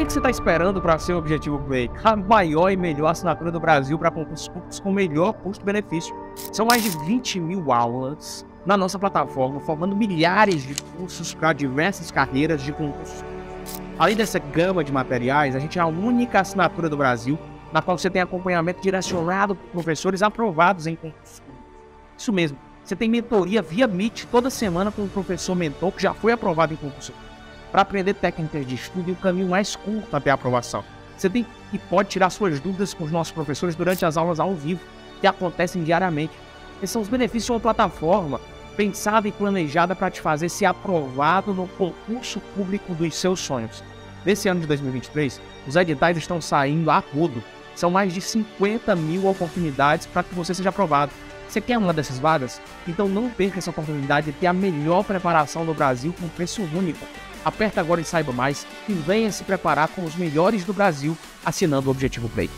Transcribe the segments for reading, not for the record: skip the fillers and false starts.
que você está esperando para ser o Objetivo Play? A maior e melhor assinatura do Brasil para concursos públicos com melhor custo-benefício. São mais de 20 mil aulas na nossa plataforma, formando milhares de cursos para diversas carreiras de concursos. Além dessa gama de materiais, a gente é a única assinatura do Brasil na qual você tem acompanhamento direcionado por professores aprovados em concursos públicos. Isso mesmo, você tem mentoria via Meet toda semana com um professor mentor que já foi aprovado em concurso público, para aprender técnicas de estudo e o caminho mais curto até a aprovação. Você tem e pode tirar suas dúvidas com os nossos professores durante as aulas ao vivo, que acontecem diariamente. Esses são os benefícios de uma plataforma pensada e planejada para te fazer ser aprovado no concurso público dos seus sonhos. Nesse ano de 2023, os editais estão saindo a rodo. São mais de 50 mil oportunidades para que você seja aprovado. Você quer uma dessas vagas? Então não perca essa oportunidade de ter a melhor preparação do Brasil com preço único. Aperta agora e saiba mais e venha se preparar com os melhores do Brasil assinando o Objetivo Play.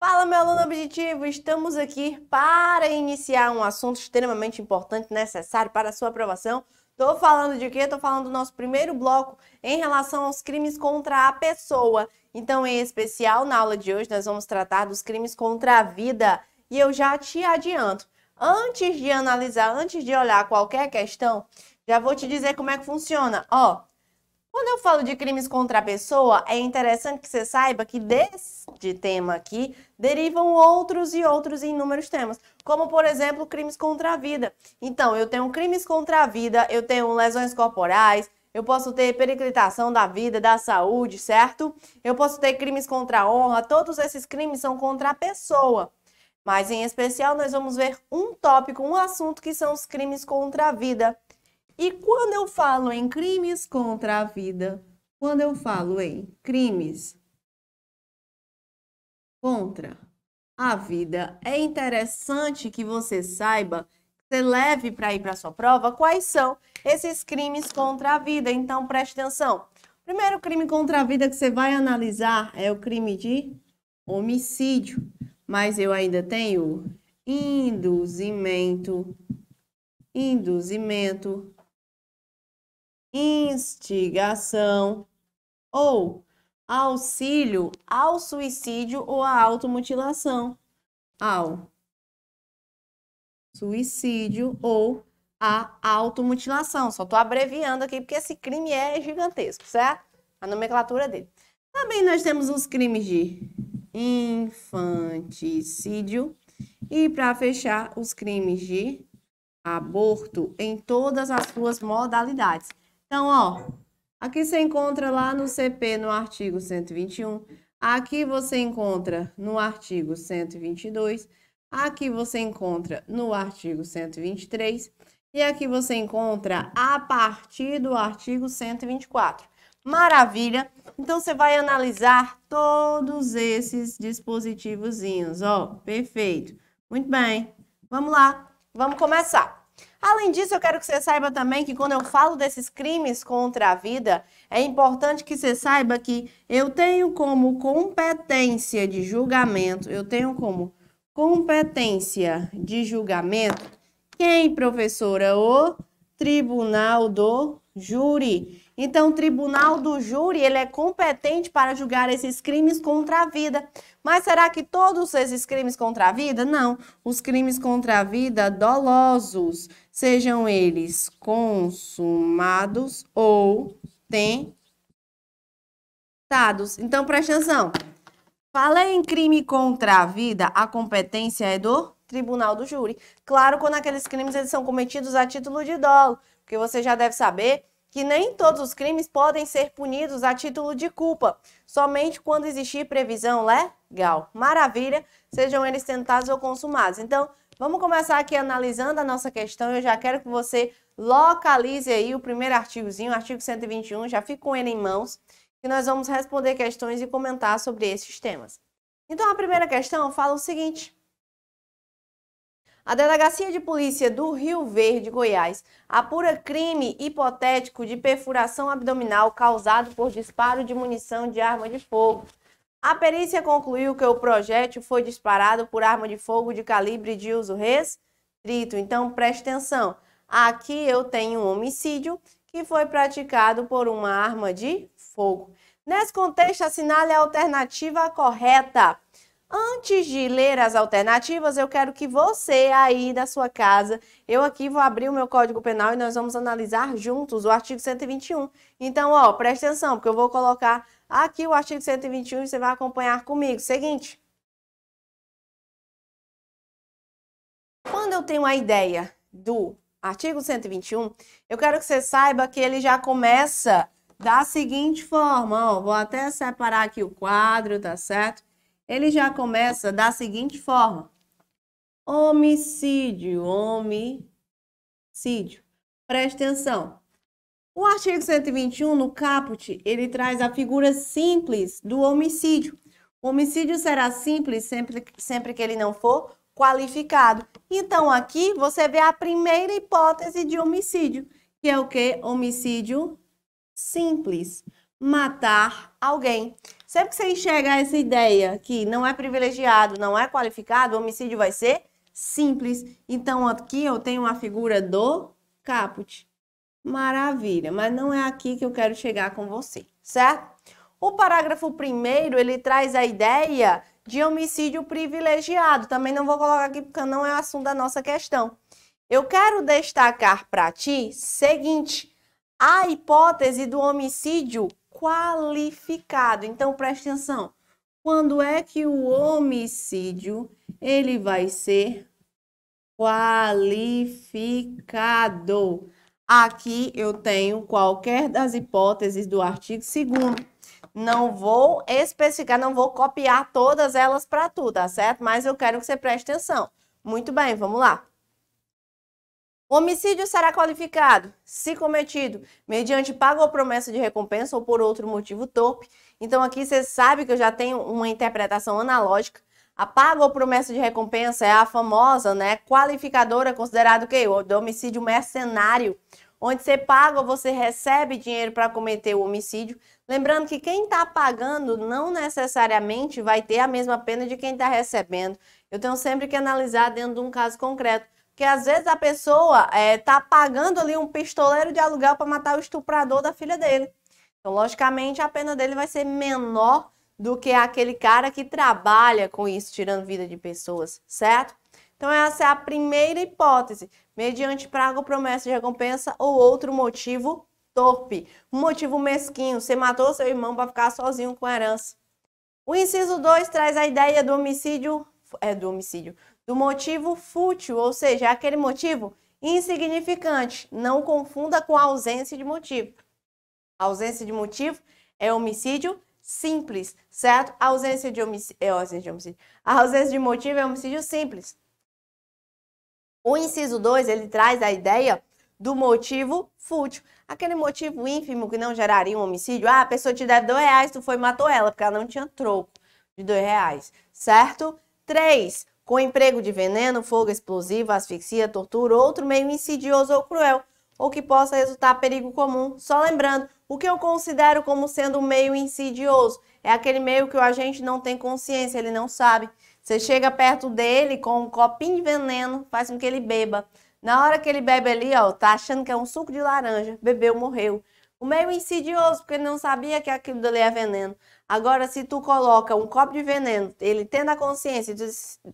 Fala, meu aluno objetivo! Estamos aqui para iniciar um assunto extremamente importante, necessário para a sua aprovação. Estou falando de quê? Estou falando do nosso primeiro bloco em relação aos crimes contra a pessoa. Então, em especial, na aula de hoje, nós vamos tratar dos crimes contra a vida. E eu já te adianto, antes de analisar, antes de olhar qualquer questão, já vou te dizer como é que funciona. Quando eu falo de crimes contra a pessoa, é interessante que você saiba que deste tema aqui derivam outros e outros inúmeros temas, como, por exemplo, crimes contra a vida. Então, eu tenho crimes contra a vida, eu tenho lesões corporais, eu posso ter periclitação da vida, da saúde, certo? Eu posso ter crimes contra a honra, todos esses crimes são contra a pessoa. Mas, em especial, nós vamos ver um tópico, um assunto que são os crimes contra a vida. E quando eu falo em crimes contra a vida, quando eu falo em crimes contra a vida, é interessante que você saiba, você leve para ir para a sua prova, quais são esses crimes contra a vida. Então, preste atenção. O primeiro crime contra a vida que você vai analisar é o crime de homicídio. Mas eu ainda tenho induzimento, instigação ou auxílio ao suicídio ou à automutilação. Ao suicídio ou à automutilação. Só estou abreviando aqui porque esse crime é gigantesco, certo? A nomenclatura dele. Também nós temos os crimes de infanticídio e, para fechar, os crimes de aborto em todas as suas modalidades. Então, aqui você encontra lá no CP, no artigo 121, aqui você encontra no artigo 122, aqui você encontra no artigo 123 e aqui você encontra a partir do artigo 124. Maravilha! Então, você vai analisar todos esses dispositivozinhos, perfeito. Muito bem, vamos lá, vamos começar. Além disso, eu quero que você saiba também que quando eu falo desses crimes contra a vida, é importante que você saiba que eu tenho como competência de julgamento, quem, professora? O Tribunal do Júri. Então, o Tribunal do Júri, ele é competente para julgar esses crimes contra a vida. Mas será que todos esses crimes contra a vida? Não. Os crimes contra a vida dolosos, sejam eles consumados ou tentados. Então, preste atenção. Falei em crime contra a vida, a competência é do Tribunal do Júri. Claro, quando aqueles crimes eles são cometidos a título de dolo, porque você já deve saber que nem todos os crimes podem ser punidos a título de culpa, somente quando existir previsão legal. Maravilha, sejam eles tentados ou consumados. Então, vamos começar aqui analisando a nossa questão. Eu já quero que você localize aí o primeiro artigozinho, o artigo 121, já fica com ele em mãos, que nós vamos responder questões e comentar sobre esses temas. Então, a primeira questão fala o seguinte: a Delegacia de Polícia do Rio Verde, Goiás, apura crime hipotético de perfuração abdominal causado por disparo de munição de arma de fogo. A perícia concluiu que o projétil foi disparado por arma de fogo de calibre de uso restrito. Então, preste atenção. Aqui eu tenho um homicídio que foi praticado por uma arma de fogo. Nesse contexto, assinale a alternativa correta. Antes de ler as alternativas, eu quero que você aí da sua casa, eu aqui vou abrir o meu Código Penal e nós vamos analisar juntos o artigo 121. Então, ó, preste atenção, porque eu vou colocar aqui o artigo 121 e você vai acompanhar comigo. Seguinte. Quando eu tenho a ideia do artigo 121, eu quero que você saiba que ele já começa da seguinte forma, ó, vou até separar aqui o quadro, tá certo? Ele já começa da seguinte forma. Homicídio, homicídio. Preste atenção. O artigo 121, no caput, ele traz a figura simples do homicídio. O homicídio será simples sempre que ele não for qualificado. Então, aqui você vê a primeira hipótese de homicídio, que é o quê? Homicídio simples. Matar alguém. Sempre que você enxergar essa ideia que não é privilegiado, não é qualificado, o homicídio vai ser simples. Então, aqui eu tenho uma figura do caput. Maravilha, mas não é aqui que eu quero chegar com você, certo? O parágrafo 1º, ele traz a ideia de homicídio privilegiado. Também não vou colocar aqui porque não é assunto da nossa questão. Eu quero destacar para ti seguinte, a hipótese do homicídio qualificado. Então, preste atenção. Quando é que o homicídio ele vai ser qualificado? Aqui eu tenho qualquer das hipóteses do artigo 2º. Não vou especificar, não vou copiar todas elas para tu, tá certo? Mas eu quero que você preste atenção. Muito bem, vamos lá. O homicídio será qualificado se cometido mediante pago ou promessa de recompensa ou por outro motivo torpe. Então aqui você sabe que eu já tenho uma interpretação analógica. A pago ou promessa de recompensa é a famosa, né, qualificadora, considerado o quê? O do homicídio mercenário, onde você paga ou você recebe dinheiro para cometer o homicídio. Lembrando que quem está pagando não necessariamente vai ter a mesma pena de quem está recebendo. Eu tenho sempre que analisar dentro de um caso concreto. Porque às vezes a pessoa está pagando ali um pistoleiro de aluguel para matar o estuprador da filha dele. Então, logicamente, a pena dele vai ser menor do que aquele cara que trabalha com isso, tirando vida de pessoas, certo? Então, essa é a primeira hipótese, mediante praga ou promessa de recompensa ou outro motivo torpe. Um motivo mesquinho, você matou seu irmão para ficar sozinho com a herança. O inciso 2 traz a ideia do do motivo fútil, ou seja, aquele motivo insignificante. Não confunda com a ausência de motivo. A ausência de motivo é homicídio simples, certo? A ausência de motivo é homicídio simples. O inciso 2, ele traz a ideia do motivo fútil. Aquele motivo ínfimo que não geraria um homicídio. Ah, a pessoa te deve R$2, tu foi e matou ela, porque ela não tinha troco de R$2, certo? 3. Com emprego de veneno, fogo explosivo, asfixia, tortura, outro meio insidioso ou cruel, ou que possa resultar perigo comum. Só lembrando, o que eu considero como sendo um meio insidioso é aquele meio que o agente não tem consciência, ele não sabe. Você chega perto dele com um copinho de veneno, faz com que ele beba. Na hora que ele bebe ali, ó, tá achando que é um suco de laranja, bebeu, morreu. O meio insidioso, porque ele não sabia que aquilo dali é veneno. Agora, se tu coloca um copo de veneno, ele tendo a consciência,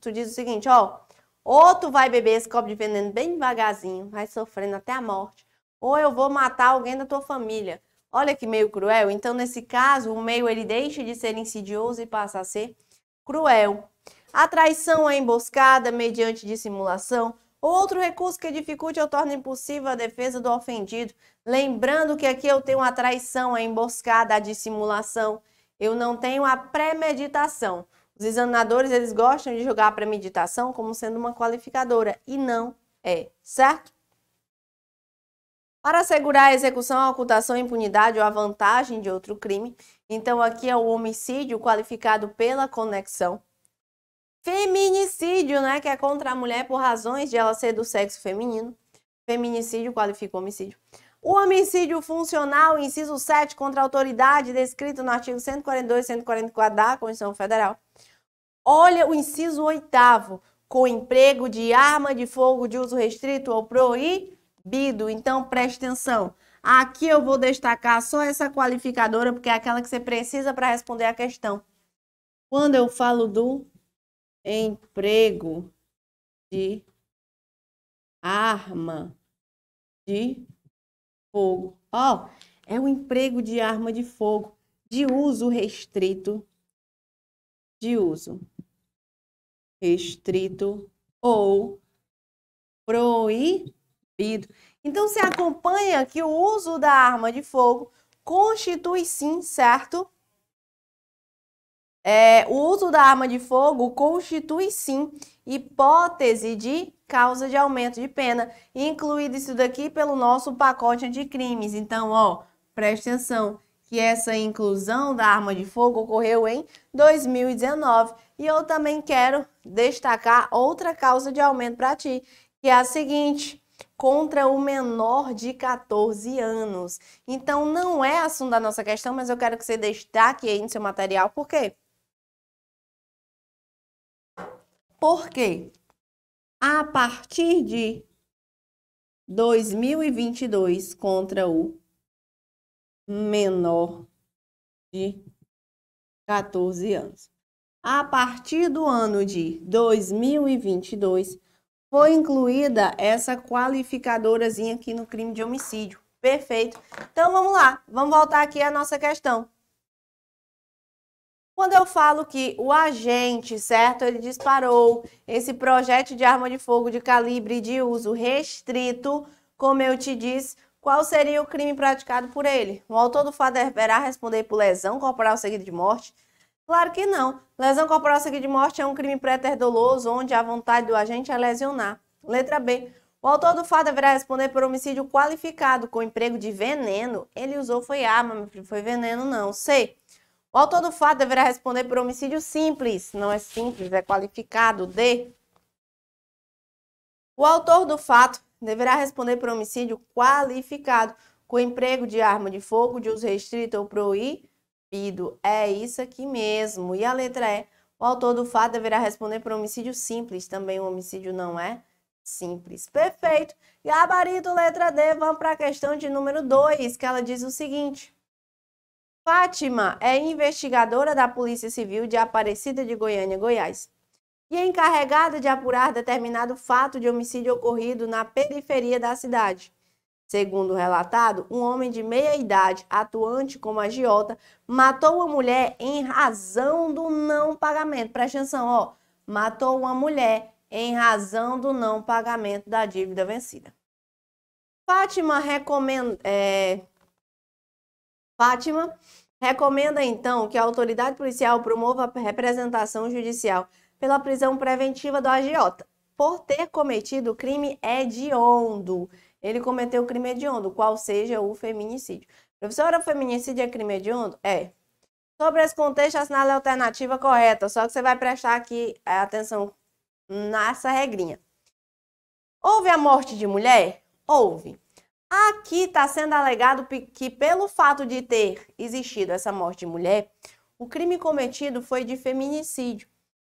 tu diz o seguinte, ó, ou tu vai beber esse copo de veneno bem devagarzinho, vai sofrendo até a morte, ou eu vou matar alguém da tua família. Olha que meio cruel. Então, nesse caso, o meio ele deixa de ser insidioso e passa a ser cruel. A traição é emboscada mediante dissimulação, ou outro recurso que dificulte ou torne impossível a defesa do ofendido. Lembrando que aqui eu tenho a traição, a emboscada, a dissimulação. Eu não tenho a premeditação. Os examinadores, eles gostam de jogar a premeditação como sendo uma qualificadora, e não é, certo? Para assegurar a execução, a ocultação, a impunidade ou a vantagem de outro crime, então aqui é o homicídio qualificado pela conexão. Feminicídio, né, que é contra a mulher por razões de ela ser do sexo feminino. Feminicídio qualifica o homicídio. O homicídio funcional, inciso 7, contra a autoridade, descrito no artigo 142 e 144 da Constituição Federal. Olha o inciso 8º, com emprego de arma de fogo de uso restrito ou proibido. Então, preste atenção. Aqui eu vou destacar só essa qualificadora, porque é aquela que você precisa para responder a questão. Quando eu falo do emprego de arma de fogo, ó, é o emprego de arma de fogo de uso restrito, ou proibido. Então, você acompanha que o uso da arma de fogo constitui sim, certo? O uso da arma de fogo constitui sim hipótese de causa de aumento de pena, incluído isso daqui pelo nosso pacote anticrimes. Então, ó, preste atenção que essa inclusão da arma de fogo ocorreu em 2019. E eu também quero destacar outra causa de aumento para ti, que é a seguinte: contra o menor de 14 anos. Então, não é assunto da nossa questão, mas eu quero que você destaque aí no seu material. Por quê? Porque a partir de 2022, contra o menor de 14 anos. A partir do ano de 2022, foi incluída essa qualificadorazinha aqui no crime de homicídio. Perfeito. Então, vamos lá. Vamos voltar aqui à nossa questão. Quando eu falo que o agente, certo, ele disparou esse projétil de arma de fogo de calibre de uso restrito, como eu te disse, qual seria o crime praticado por ele? O autor do fato deverá responder por lesão corporal seguida de morte? Claro que não. Lesão corporal seguida de morte é um crime préter-doloso, onde a vontade do agente é lesionar. Letra B. O autor do fato deverá responder por homicídio qualificado com emprego de veneno. Ele usou foi arma, meu filho, foi veneno não. C. O autor do fato deverá responder por homicídio simples. Não é simples, é qualificado. D. O autor do fato deverá responder por homicídio qualificado com emprego de arma de fogo de uso restrito ou proibido. É isso aqui mesmo. E a letra E. O autor do fato deverá responder por homicídio simples. Também o homicídio não é simples. Perfeito. Gabarito, letra D. Vamos para a questão de número 2, que ela diz o seguinte. Fátima é investigadora da Polícia Civil de Aparecida de Goiânia, Goiás, e é encarregada de apurar determinado fato de homicídio ocorrido na periferia da cidade. Segundo o relatado, um homem de meia idade, atuante como agiota, matou uma mulher em razão do não pagamento. Presta atenção, ó. Matou uma mulher em razão do não pagamento da dívida vencida. Fátima recomenda, então, que a autoridade policial promova a representação judicial pela prisão preventiva do agiota, por ter cometido o crime hediondo. Ele cometeu o crime hediondo, qual seja o feminicídio. Professora, o feminicídio é crime hediondo? É. Sobre esse contexto, assinale a alternativa correta, só que você vai prestar aqui atenção nessa regrinha. Houve a morte de mulher? Houve. Aqui está sendo alegado que pelo fato de ter existido essa morte de mulher, o crime cometido foi de feminicídio.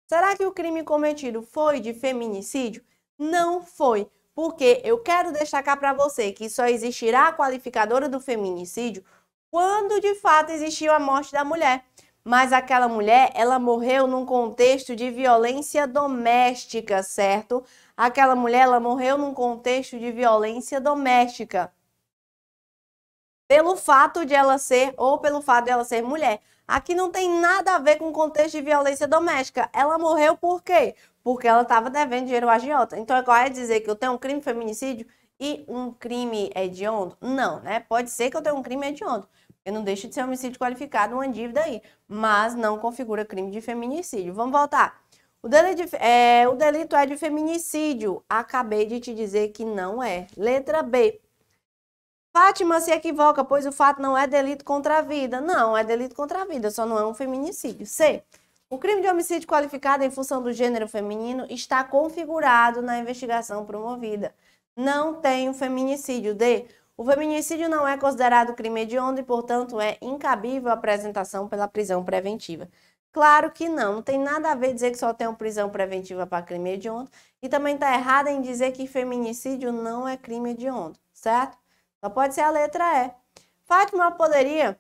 Será que o crime cometido foi de feminicídio? Não foi, porque eu quero destacar para você que só existirá a qualificadora do feminicídio quando de fato existiu a morte da mulher. Mas aquela mulher, ela morreu num contexto de violência doméstica, certo? Aquela mulher, ela morreu num contexto de violência doméstica. Pelo fato de ela ser, ou pelo fato de ela ser mulher. Aqui não tem nada a ver com o contexto de violência doméstica. Ela morreu por quê? Porque ela estava devendo dinheiro ao agiota. Então é correto dizer que eu tenho um crime de feminicídio e um crime hediondo? Não, né? Pode ser que eu tenha um crime hediondo. Eu não deixo de ser homicídio qualificado, uma dívida aí, mas não configura crime de feminicídio. Vamos voltar. O delito é de feminicídio. Acabei de te dizer que não é. Letra B. Fátima se equivoca, pois o fato não é delito contra a vida. Não, é delito contra a vida, só não é um feminicídio. C. O crime de homicídio qualificado em função do gênero feminino está configurado na investigação promovida. Não tem um feminicídio. D. O feminicídio não é considerado crime hediondo e, portanto, é incabível a apresentação pela prisão preventiva. Claro que não, não tem nada a ver dizer que só tem uma prisão preventiva para crime hediondo e também está errado em dizer que feminicídio não é crime hediondo, certo? Só pode ser a letra E. Fátima poderia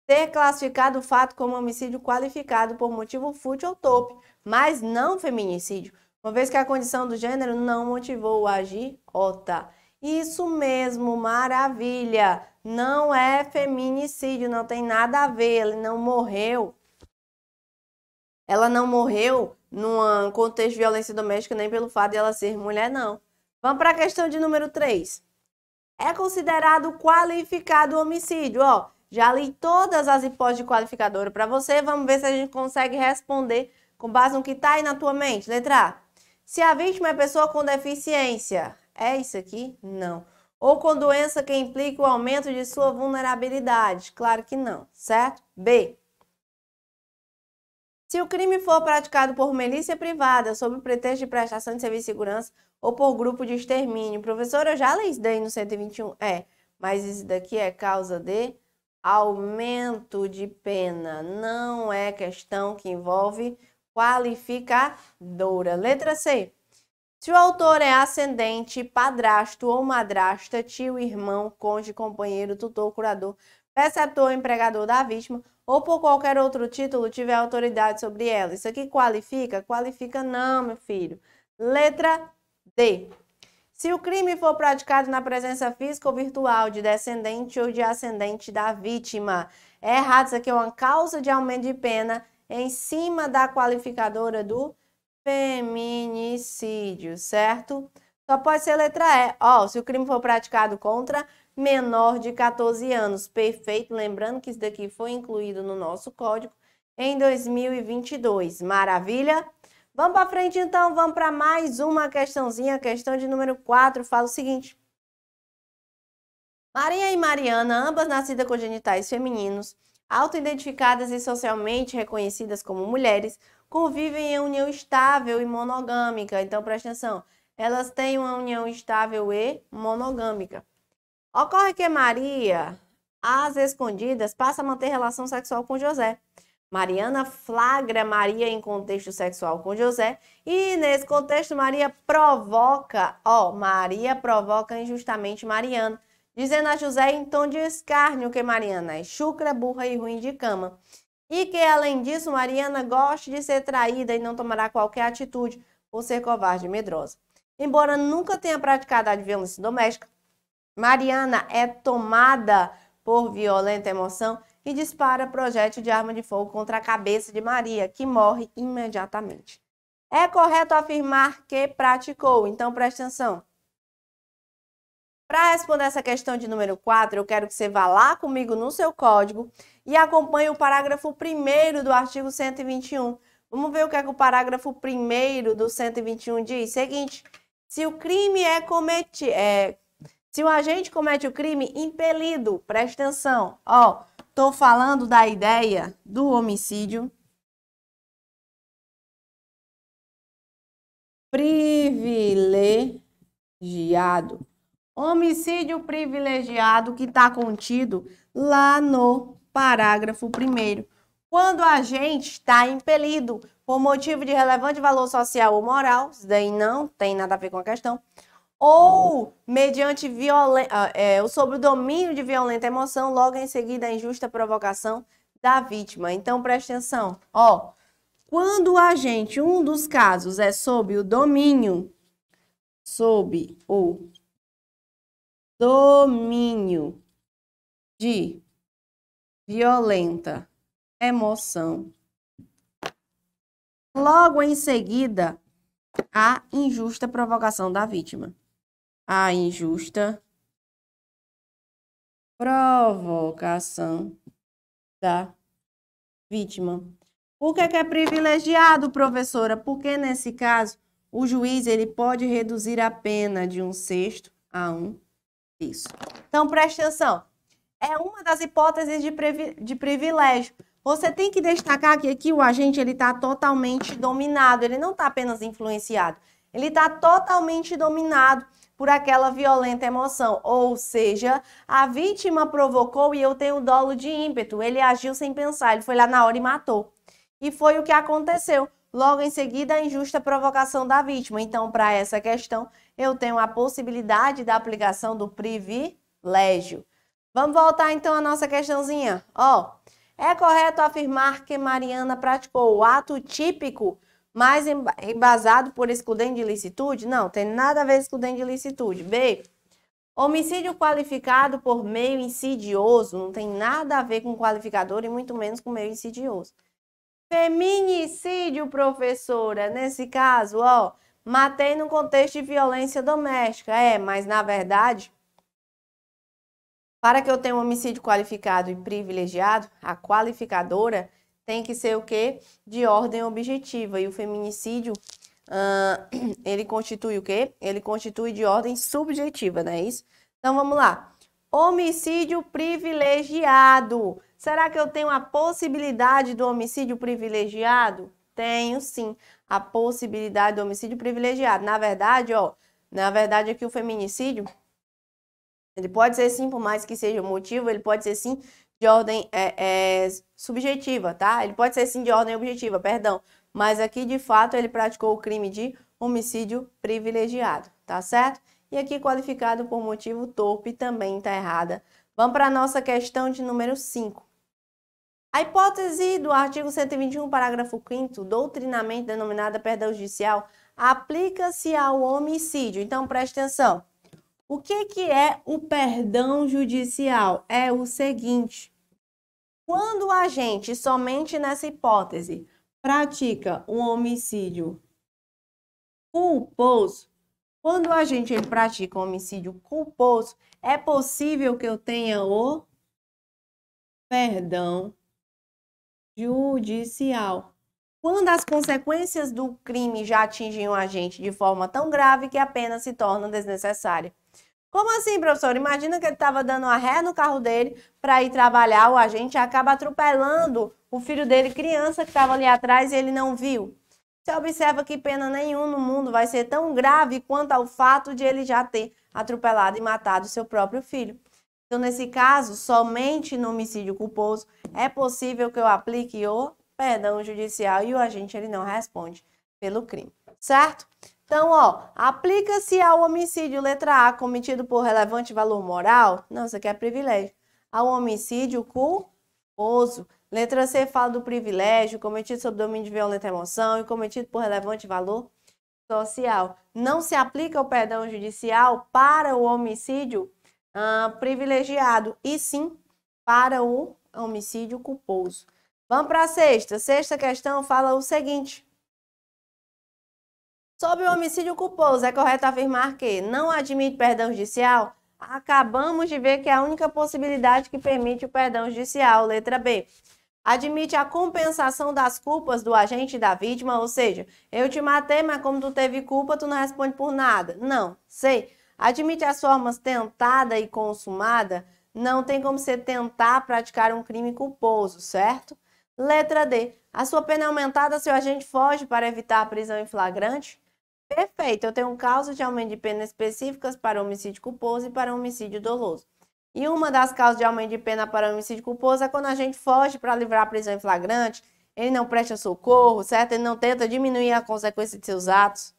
ter classificado o fato como homicídio qualificado por motivo fútil ou torpe, mas não feminicídio, uma vez que a condição do gênero não motivou o agiota. Isso mesmo, maravilha! Não é feminicídio, não tem nada a ver, ele não morreu. Ela não morreu num contexto de violência doméstica nem pelo fato de ela ser mulher, não. Vamos para a questão de número 3. É considerado qualificado o homicídio, ó. Já li todas as hipóteses qualificadoras para você, vamos ver se a gente consegue responder com base no que está aí na tua mente. Letra A. Se a vítima é pessoa com deficiência, é isso aqui? Não. Ou com doença que implique o aumento de sua vulnerabilidade? Claro que não, certo? B. Se o crime for praticado por milícia privada, sob o pretexto de prestação de serviço de segurança ou por grupo de extermínio. Professora, eu já li isso daí no 121. Mas isso daqui é causa de aumento de pena. Não é questão que envolve qualificadora. Letra C. Se o autor é ascendente, padrasto ou madrasta, tio, irmão, cônjuge, companheiro, tutor, curador, preceptor, empregador da vítima, ou por qualquer outro título tiver autoridade sobre ela. Isso aqui qualifica? Qualifica não, meu filho. Letra D. Se o crime for praticado na presença física ou virtual de descendente ou de ascendente da vítima. É errado, isso aqui é uma causa de aumento de pena em cima da qualificadora do feminicídio, certo? Só pode ser letra E. Ó, se o crime for praticado contra menor de 14 anos. Perfeito. Lembrando que isso daqui foi incluído no nosso código em 2022. Maravilha? Vamos para frente, então. Vamos para mais uma questãozinha. Questão de número 4. Fala o seguinte. Maria e Mariana, ambas nascidas com genitais femininos, autoidentificadas e socialmente reconhecidas como mulheres, convivem em união estável e monogâmica. Então, presta atenção. Elas têm uma união estável e monogâmica. Ocorre que Maria, às escondidas, passa a manter relação sexual com José. Mariana flagra Maria em contexto sexual com José e, nesse contexto, Maria provoca injustamente Mariana, dizendo a José em tom de escárnio que Mariana é chucra, burra e ruim de cama. E que, além disso, Mariana gosta de ser traída e não tomará qualquer atitude por ser covarde e medrosa. Embora nunca tenha praticado a violência doméstica, Mariana é tomada por violenta emoção e dispara projétil de arma de fogo contra a cabeça de Maria, que morre imediatamente. É correto afirmar que praticou, então preste atenção. Para responder essa questão de número 4, eu quero que você vá lá comigo no seu código e acompanhe o parágrafo 1º do artigo 121. Vamos ver o que é que o parágrafo 1º do 121 diz. Seguinte, se o crime é cometido... Se o agente comete o crime impelido, presta atenção, ó, tô falando da ideia do homicídio privilegiado. Homicídio privilegiado que está contido lá no parágrafo 1º. Quando o agente está impelido por motivo de relevante valor social ou moral, isso daí não tem nada a ver com a questão, ou mediante sob o domínio de violenta emoção, logo em seguida a injusta provocação da vítima. Então, preste atenção. Ó, quando o agente, um dos casos é sob o domínio de violenta emoção, logo em seguida a injusta provocação da vítima. A injusta provocação da vítima. Por que é privilegiado, professora? Porque nesse caso, o juiz ele pode reduzir a pena de 1/6 a 1/3. Então, preste atenção. É uma das hipóteses de privilégio. Você tem que destacar que aqui o agente está totalmente dominado, ele não está apenas influenciado. Ele está totalmente dominado por aquela violenta emoção, ou seja, a vítima provocou e eu tenho dolo de ímpeto, ele agiu sem pensar, ele foi lá na hora e matou. E foi o que aconteceu. Logo em seguida, a injusta provocação da vítima. Então, para essa questão, eu tenho a possibilidade da aplicação do privilégio. Vamos voltar então à nossa questãozinha. Ó, é correto afirmar que Mariana praticou o ato típico, mas embasado por excludente de ilicitude? Não, tem nada a ver com excludente de ilicitude. B, homicídio qualificado por meio insidioso, não tem nada a ver com qualificador e muito menos com meio insidioso. Feminicídio, professora, nesse caso, ó, matei no contexto de violência doméstica. Mas na verdade, para que eu tenha um homicídio qualificado e privilegiado, a qualificadora tem que ser o quê? De ordem objetiva. E o feminicídio, ele constitui o quê? Ele constitui de ordem subjetiva, não é isso? Então, vamos lá. Homicídio privilegiado. Será que eu tenho a possibilidade do homicídio privilegiado? Tenho sim, a possibilidade do homicídio privilegiado. Na verdade, aqui o feminicídio, ele pode ser sim, por mais que seja o motivo, ele pode ser sim de ordem subjetiva, tá? Ele pode ser sim de ordem objetiva, perdão. Mas aqui, de fato, ele praticou o crime de homicídio privilegiado, tá certo? E aqui qualificado por motivo torpe também está errada. Vamos para a nossa questão de número 5. A hipótese do artigo 121, parágrafo 5º, doutrinamento denominada perdão judicial, aplica-se ao homicídio. Então, preste atenção. O que é o perdão judicial? É o seguinte. Quando o agente, somente nessa hipótese, pratica um homicídio culposo, quando o agente pratica um homicídio culposo, é possível que eu tenha o perdão judicial. Quando as consequências do crime já atingem o agente de forma tão grave que a pena se torna desnecessária. Como assim, professor? Imagina que ele estava dando a ré no carro dele para ir trabalhar, o agente acaba atropelando o filho dele, criança, que estava ali atrás, e ele não viu. Você observa que pena nenhuma no mundo vai ser tão grave quanto ao fato de ele já ter atropelado e matado seu próprio filho. Então, nesse caso, somente no homicídio culposo é possível que eu aplique o perdão judicial e o agente ele não responde pelo crime, certo? Então, ó, aplica-se ao homicídio, letra A, cometido por relevante valor moral. Não, isso aqui é privilégio. Ao homicídio culposo. Letra C fala do privilégio, cometido sob domínio de violenta emoção e cometido por relevante valor social. Não se aplica o perdão judicial para o homicídio privilegiado, e sim para o homicídio culposo. Vamos para a sexta. Sexta questão fala o seguinte. Sobre o homicídio culposo, é correto afirmar que não admite perdão judicial? Acabamos de ver que é a única possibilidade que permite o perdão judicial, letra B. Admite a compensação das culpas do agente e da vítima, ou seja, eu te matei, mas como tu teve culpa, tu não responde por nada. Não. C. Admite as formas tentada e consumada? Não tem como você tentar praticar um crime culposo, certo? Letra D. A sua pena é aumentada se o agente foge para evitar a prisão em flagrante? Perfeito. Eu tenho um caso de aumento de pena específicas para homicídio culposo e para homicídio doloso. E uma das causas de aumento de pena para homicídio culposo é quando a gente foge para livrar a prisão em flagrante, ele não presta socorro, certo? Ele não tenta diminuir a consequência de seus atos.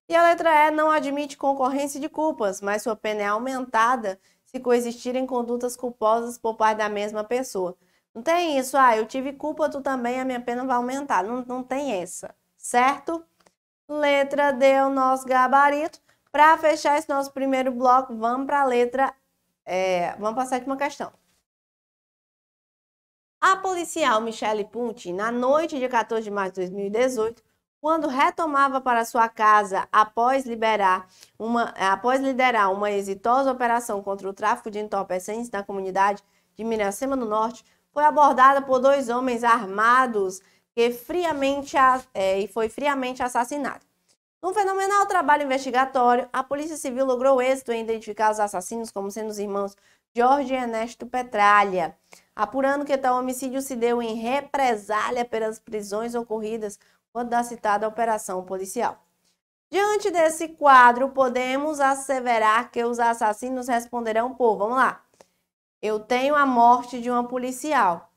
E a letra E não admite concorrência de culpas, mas sua pena é aumentada se coexistirem condutas culposas por parte da mesma pessoa. Não tem isso, eu tive culpa, tu também, a minha pena vai aumentar. Não tem essa, certo? Letra D é o nosso gabarito. Para fechar esse nosso primeiro bloco, vamos para a letra vamos para a sétima questão. A policial Michele Punti, na noite de 14 de março de 2018, quando retomava para sua casa após liderar uma exitosa operação contra o tráfico de entorpecentes na comunidade de Miracema do Norte, foi abordada por 2 homens armados e foi friamente assassinada. Num fenomenal trabalho investigatório, a Polícia Civil logrou êxito em identificar os assassinos como sendo os irmãos Jorge e Ernesto Petralha, apurando que tal homicídio se deu em represália pelas prisões ocorridas quando da citada operação policial. Diante desse quadro, podemos asseverar que os assassinos responderão por, vamos lá, eu tenho a morte de uma policial.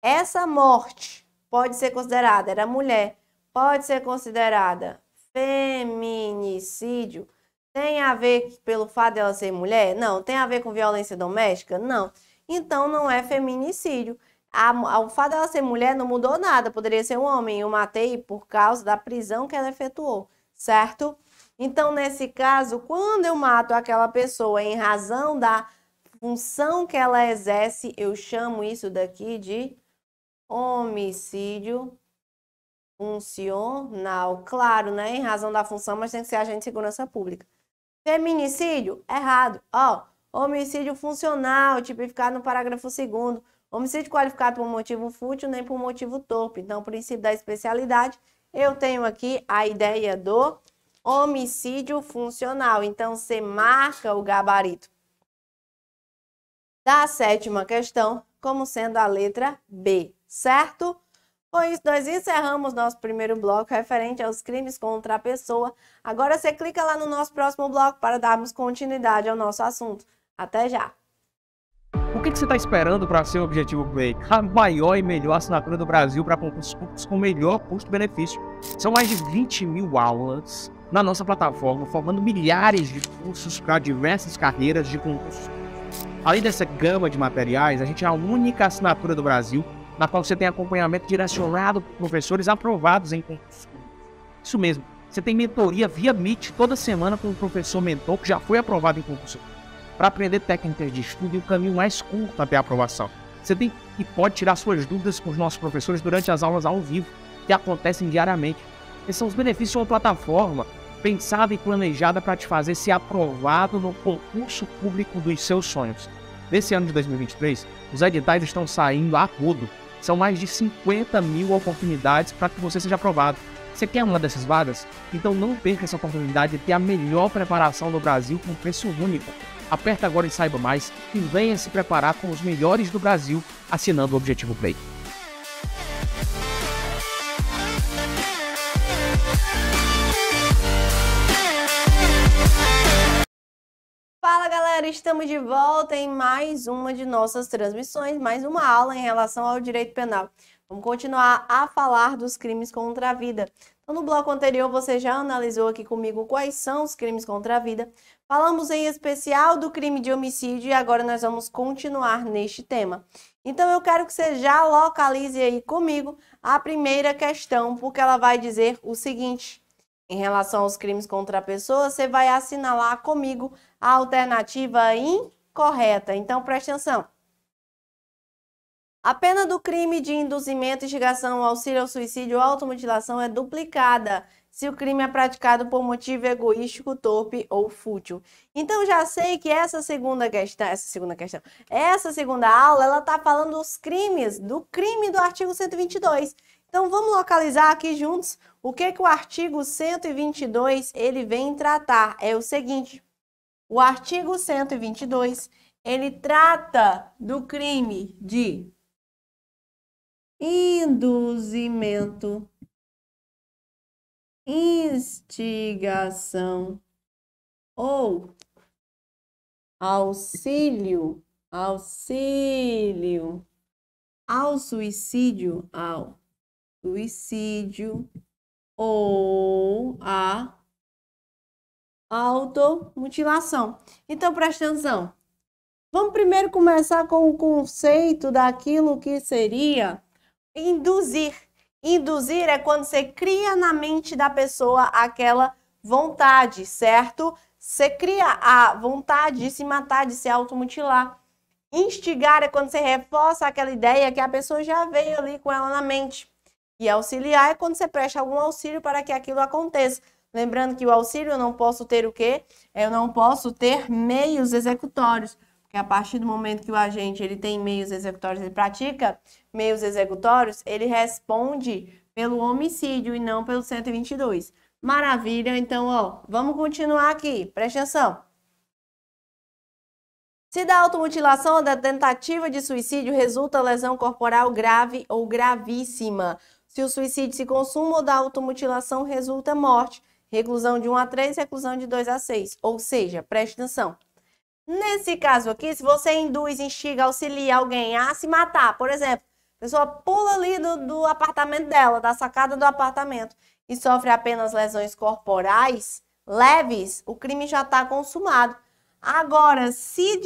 Essa morte pode ser considerada, era mulher, pode ser considerada feminicídio. Tem a ver pelo fato dela ser mulher? Não. Tem a ver com violência doméstica? Não. Então não é feminicídio. O fato dela ser mulher não mudou nada. Poderia ser um homem. Eu matei por causa da prisão que ela efetuou, certo? Então, nesse caso, quando eu mato aquela pessoa em razão da função que ela exerce, eu chamo isso daqui de homicídio funcional. Claro, né? Em razão da função, mas tem que ser agente de segurança pública. Feminicídio, errado. Homicídio funcional, tipificado no parágrafo 2º. Homicídio qualificado por motivo fútil nem por motivo torpe. Então, o princípio da especialidade, eu tenho aqui a ideia do homicídio funcional. Então, você marca o gabarito da 7ª questão como sendo a letra B, certo? Com isso, nós encerramos nosso primeiro bloco referente aos crimes contra a pessoa. Agora você clica lá no nosso próximo bloco para darmos continuidade ao nosso assunto. Até já! O que você está esperando para ser o Objetivo Play? A maior e melhor assinatura do Brasil para concursos públicos com melhor custo-benefício. São mais de 20.000 aulas na nossa plataforma, formando milhares de cursos para diversas carreiras de concursos. Além dessa gama de materiais, a gente é a única assinatura do Brasil na qual você tem acompanhamento direcionado por professores aprovados em concursos públicos. Isso mesmo, você tem mentoria via Meet toda semana com um professor mentor que já foi aprovado em concurso público, para aprender técnicas de estudo e o caminho mais curto até a aprovação. Você tem e pode tirar suas dúvidas com os nossos professores durante as aulas ao vivo, que acontecem diariamente. Esses são os benefícios de uma plataforma pensada e planejada para te fazer ser aprovado no concurso público dos seus sonhos. Nesse ano de 2023, os editais estão saindo a rodo. São mais de 50.000 oportunidades para que você seja aprovado. Você quer uma dessas vagas? Então não perca essa oportunidade de ter a melhor preparação do Brasil com preço único. Aperta agora e saiba mais e venha se preparar com os melhores do Brasil assinando o Objetivo Play. Fala galera, estamos de volta em mais uma de nossas transmissões, mais uma aula em relação ao direito penal. Vamos continuar a falar dos crimes contra a vida. Então, no bloco anterior, você já analisou aqui comigo quais são os crimes contra a vida. Falamos em especial do crime de homicídio e agora nós vamos continuar neste tema. Então, eu quero que você já localize aí comigo a primeira questão, porque ela vai dizer o seguinte: em relação aos crimes contra a pessoa, você vai assinalar comigo a alternativa incorreta. Então, preste atenção. A pena do crime de induzimento, instigação, auxílio ao suicídio ou automutilação é duplicada se o crime é praticado por motivo egoístico, torpe ou fútil. Então, já sei que essa segunda aula, ela está falando dos crimes, do crime do artigo 122. Então, vamos localizar aqui juntos o que o artigo 122 ele vem tratar. É o seguinte: o artigo 122 ele trata do crime de induzimento, instigação ou auxílio ao suicídio, ou a automutilação. Então, presta atenção. Vamos primeiro começar com o conceito daquilo que seria induzir. Induzir é quando você cria na mente da pessoa aquela vontade, certo? Você cria a vontade de se matar, de se automutilar. Instigar é quando você reforça aquela ideia que a pessoa já veio ali com ela na mente. E auxiliar é quando você presta algum auxílio para que aquilo aconteça. Lembrando que o auxílio eu não posso ter o quê? Eu não posso ter meios executórios. Porque a partir do momento que o agente ele tem meios executórios, ele pratica meios executórios, ele responde pelo homicídio e não pelo 122. Maravilha, então, vamos continuar aqui. Presta atenção. Se da automutilação ou da tentativa de suicídio resulta lesão corporal grave ou gravíssima. Se o suicídio se consuma ou da automutilação resulta morte, reclusão de 1 a 3, reclusão de 2 a 6. Ou seja, preste atenção. Nesse caso aqui, se você induz, instiga, auxilia alguém a se matar, por exemplo, a pessoa pula ali do apartamento dela, da sacada do apartamento, e sofre apenas lesões corporais leves, o crime já está consumado. Agora, se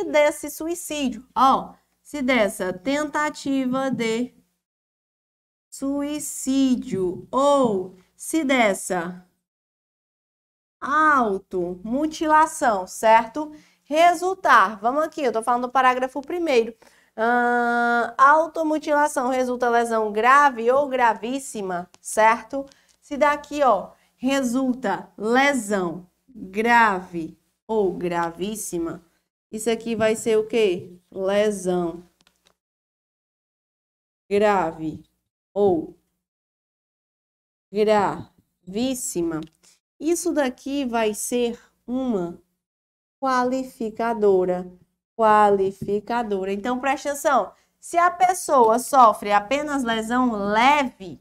desse suicídio, se dessa tentativa de suicídio ou se dessa automutilação, certo? Resultar, vamos aqui, eu tô falando do parágrafo 1º. Automutilação resulta lesão grave ou gravíssima, certo? Se daqui, resulta lesão grave ou gravíssima, isso aqui vai ser o quê? Lesão grave ou gravíssima. Isso daqui vai ser uma qualificadora. Então, preste atenção. Se a pessoa sofre apenas lesão leve,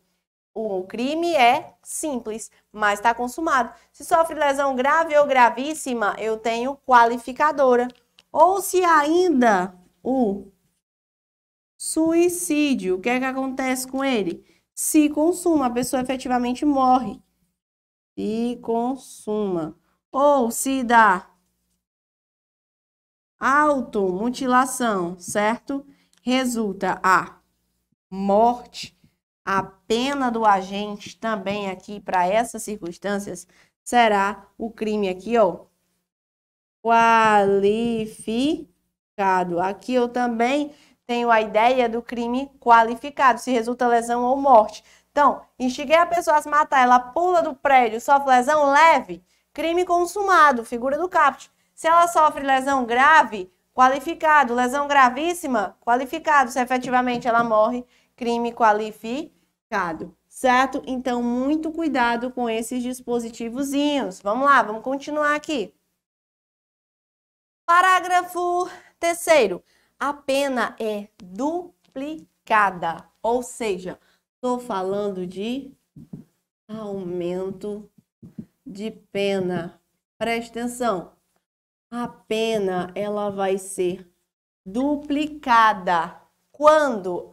o crime é simples, mas está consumado. Se sofre lesão grave ou gravíssima, eu tenho qualificadora. Ou se ainda o suicídio, o que é que acontece com ele? Se consuma, a pessoa efetivamente morre. Se consuma. Ou se dá automutilação, certo? Resulta a morte. A pena do agente também aqui para essas circunstâncias será o crime aqui, qualificado. Aqui eu também tenho a ideia do crime qualificado, se resulta lesão ou morte. Então, instiguei a pessoa a se matar, ela pula do prédio, sofre lesão leve, crime consumado, figura do caput. Se ela sofre lesão grave, qualificado. Lesão gravíssima, qualificado. Se efetivamente ela morre, crime qualificado. Certo? Então, muito cuidado com esses dispositivozinhos. Vamos lá, vamos continuar aqui. Parágrafo 3º. A pena é duplicada. Ou seja, estou falando de aumento de pena. Preste atenção. A pena, ela vai ser duplicada. Quando?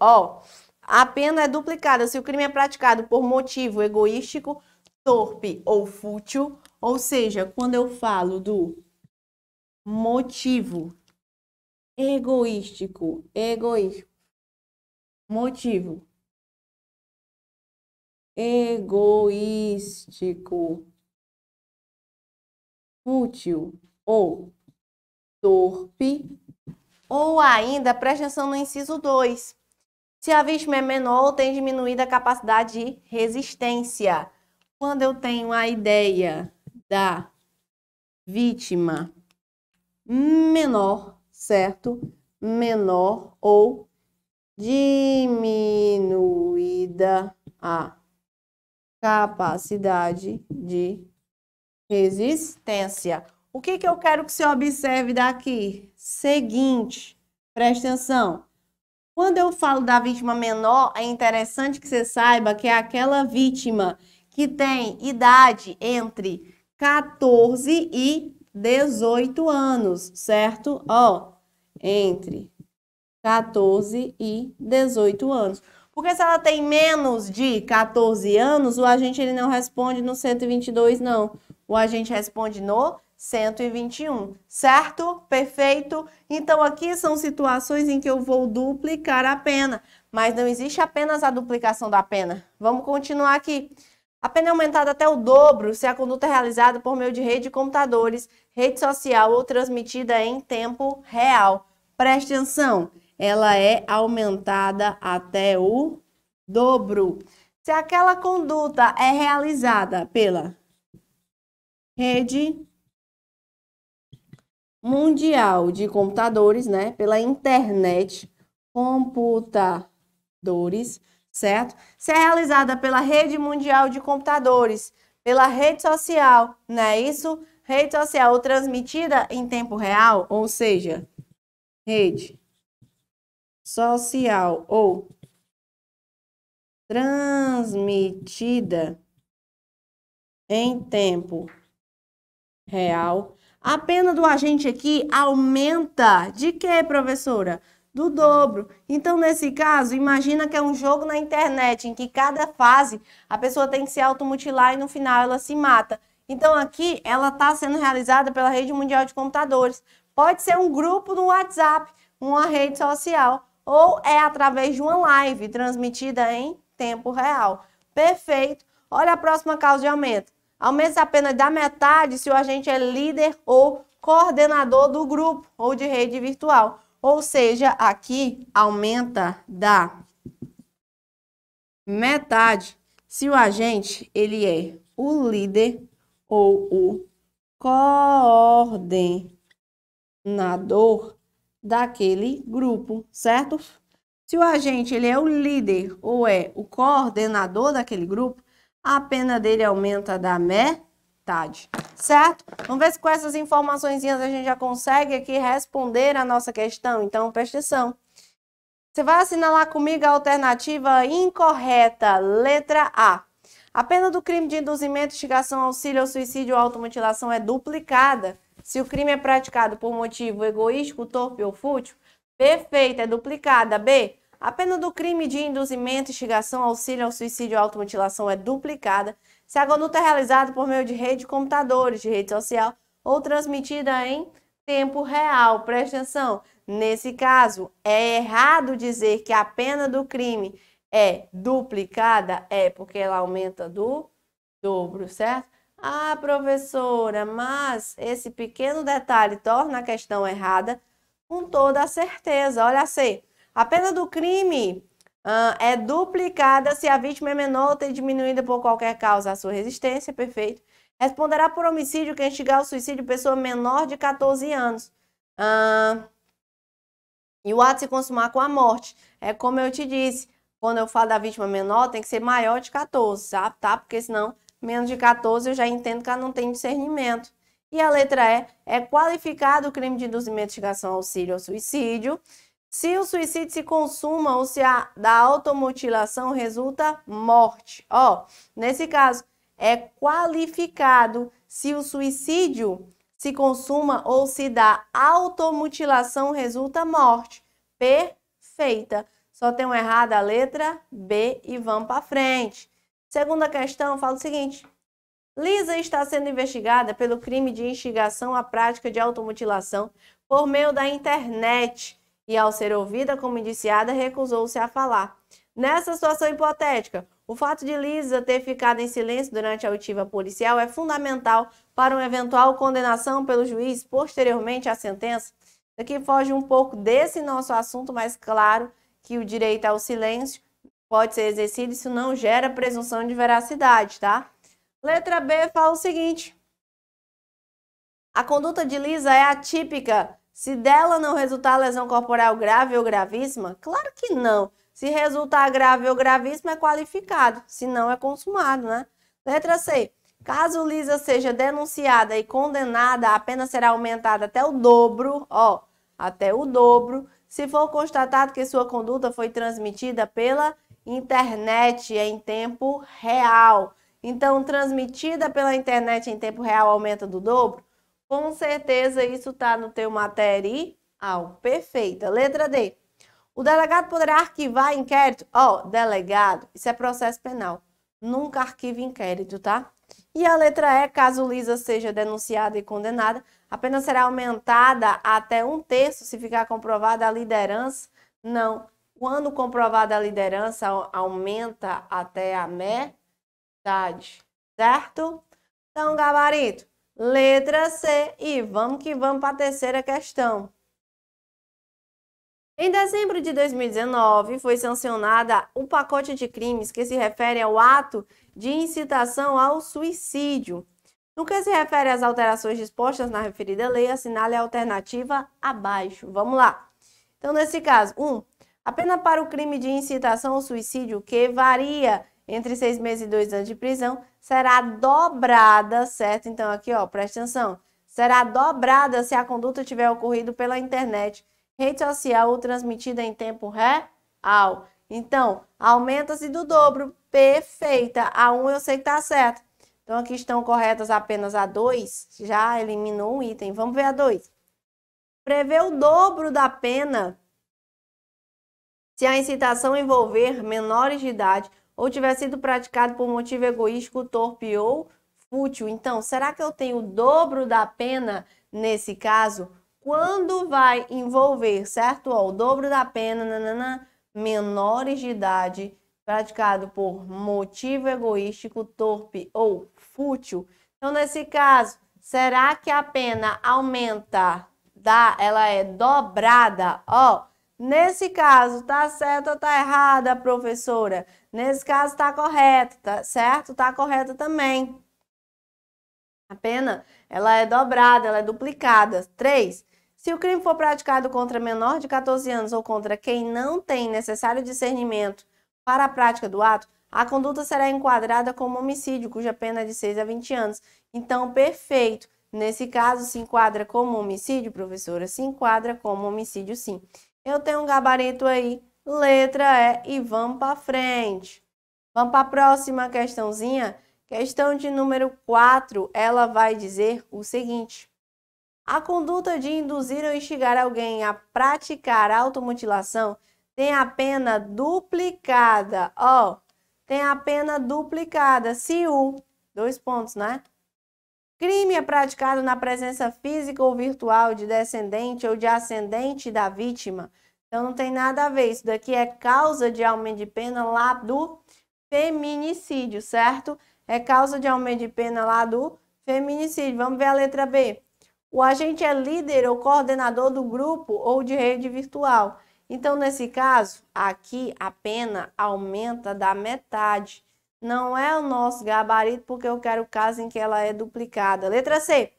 A pena é duplicada se o crime é praticado por motivo egoístico, torpe ou fútil. Ou seja, quando eu falo do motivo egoístico, motivo egoístico, fútil ou torpe, ou ainda, preste atenção no inciso 2, se a vítima é menor ou tem diminuída a capacidade de resistência. Quando eu tenho a ideia da vítima menor, certo? Menor ou diminuída a capacidade de resistência. O que eu quero que você observe daqui? Seguinte, preste atenção. Quando eu falo da vítima menor, é interessante que você saiba que é aquela vítima que tem idade entre 14 e 18 anos, certo? Entre 14 e 18 anos. Porque se ela tem menos de 14 anos, o agente ele não responde no 122, não. O agente responde no 121, certo? Perfeito? Então, aqui são situações em que eu vou duplicar a pena, mas não existe apenas a duplicação da pena. Vamos continuar aqui. A pena é aumentada até o dobro se a conduta é realizada por meio de rede de computadores, rede social ou transmitida em tempo real. Preste atenção, ela é aumentada até o dobro. Se aquela conduta é realizada pela rede mundial de computadores, né? Pela internet, computadores, certo? Se é realizada pela rede mundial de computadores, pela rede social, não é isso? Rede social ou transmitida em tempo real, ou seja, rede social ou transmitida em tempo real. A pena do agente aqui aumenta de quê, professora? Do dobro. Então, nesse caso, imagina que é um jogo na internet em que cada fase a pessoa tem que se automutilar e no final ela se mata. Então, aqui ela está sendo realizada pela Rede Mundial de Computadores. Pode ser um grupo no WhatsApp, uma rede social, ou é através de uma live transmitida em tempo real. Perfeito. Olha a próxima causa de aumento. Aumenta a pena da metade se o agente é líder ou coordenador do grupo ou de rede virtual. Ou seja, aqui aumenta da metade se o agente ele é o líder ou o coordenador daquele grupo, certo? Se o agente ele é o líder ou é o coordenador daquele grupo, a pena dele aumenta da metade, certo? Vamos ver se com essas informações a gente já consegue aqui responder a nossa questão. Então, presta atenção. Você vai assinalar comigo a alternativa incorreta, letra A. A pena do crime de induzimento, instigação, auxílio ao suicídio ou automutilação é duplicada se o crime é praticado por motivo egoístico, torpe ou fútil. Perfeito, é duplicada. B. A pena do crime de induzimento, instigação, auxílio ao suicídio ou automutilação é duplicada se a conduta é realizada por meio de rede de computadores, de rede social ou transmitida em tempo real. Presta atenção. Nesse caso, é errado dizer que a pena do crime é duplicada, porque ela aumenta do dobro, certo? Ah, professora, mas esse pequeno detalhe torna a questão errada com toda a certeza. Olha assim. A pena do crime é duplicada se a vítima é menor ou tem diminuída por qualquer causa a sua resistência, perfeito. Responderá por homicídio quem instigar ao suicídio pessoa menor de 14 anos. E o ato se consumar com a morte. É como eu te disse, quando eu falo da vítima menor, tem que ser maior de 14, sabe? Tá? Porque senão, menos de 14 eu já entendo que ela não tem discernimento. E a letra E é qualificado o crime de induzimento, instigação, auxílio ao suicídio se o suicídio se consuma ou se da automutilação resulta morte. Nesse caso, é qualificado se o suicídio se consuma ou se da automutilação resulta morte. Perfeita. Só tem uma errada, a letra B, e vamos para frente. Segunda questão, fala o seguinte. Lisa está sendo investigada pelo crime de instigação à prática de automutilação por meio da internet e, ao ser ouvida como indiciada, recusou-se a falar. Nessa situação hipotética, o fato de Lisa ter ficado em silêncio durante a oitiva policial é fundamental para uma eventual condenação pelo juiz posteriormente à sentença. Aqui foge um pouco desse nosso assunto, mas claro que o direito ao silêncio pode ser exercido e isso não gera presunção de veracidade, tá? Letra B fala o seguinte. A conduta de Lisa é atípica se dela não resultar lesão corporal grave ou gravíssima? Claro que não. Se resultar grave ou gravíssima é qualificado, se não é consumado, né? Letra C. Caso Lisa seja denunciada e condenada, a pena será aumentada até o dobro, até o dobro, se for constatado que sua conduta foi transmitida pela internet em tempo real. Então, transmitida pela internet em tempo real aumenta do dobro? Com certeza isso está no teu material. Perfeita. Letra D. O delegado poderá arquivar inquérito? Delegado, isso é processo penal. Nunca arquiva inquérito, tá? E a letra E, caso Lisa seja denunciada e condenada, a pena será aumentada até 1/3 se ficar comprovada a liderança? Não. Quando comprovada a liderança, aumenta até a metade, certo? Então, gabarito, letra C e vamos que vamos para a terceira questão. Em dezembro de 2019, foi sancionada um pacote de crimes que se refere ao ato de incitação ao suicídio. No que se refere às alterações dispostas na referida lei, assinale a alternativa abaixo. Vamos lá. Então, nesse caso, 1. A pena para o crime de incitação ao suicídio, que varia entre 6 meses e 2 anos de prisão, será dobrada, certo? Então, aqui, presta atenção. Será dobrada se a conduta tiver ocorrido pela internet, rede social ou transmitida em tempo real. Então, aumenta-se do dobro. Perfeita. A 1 eu sei que tá certo. Então, aqui estão corretas apenas a 2, já eliminou um item. Vamos ver a 2. Prevê o dobro da pena se a incitação envolver menores de idade ou tiver sido praticado por motivo egoístico, torpe ou fútil. Então, será que eu tenho o dobro da pena nesse caso? Quando vai envolver, certo? Ó, o dobro da pena, menores de idade, praticado por motivo egoístico, torpe ou fútil. Então, nesse caso, será que a pena aumenta? Ela é dobrada? Ó, nesse caso, tá certo ou tá errada, professora? Nesse caso, tá correto, tá certo? Tá correto também. A pena, ela é dobrada, ela é duplicada. 3. Se o crime for praticado contra menor de 14 anos ou contra quem não tem necessário discernimento para a prática do ato, a conduta será enquadrada como homicídio, cuja pena é de 6 a 20 anos. Então, perfeito. Nesse caso, se enquadra como homicídio, professora? Se enquadra como homicídio, sim. Eu tenho um gabarito aí, letra E, e vamos para frente. Vamos para a próxima questãozinha. Questão de número 4, ela vai dizer o seguinte. A conduta de induzir ou instigar alguém a praticar automutilação tem a pena duplicada. Ó, tem a pena duplicada se o... 2 pontos, né? Crime é praticado na presença física ou virtual de descendente ou de ascendente da vítima. Então, não tem nada a ver. Isso daqui é causa de aumento de pena lá do feminicídio, certo? É causa de aumento de pena lá do feminicídio. Vamos ver a letra B. O agente é líder ou coordenador do grupo ou de rede virtual. Então, nesse caso, aqui a pena aumenta da metade. Não é o nosso gabarito, porque eu quero o caso em que ela é duplicada. Letra C.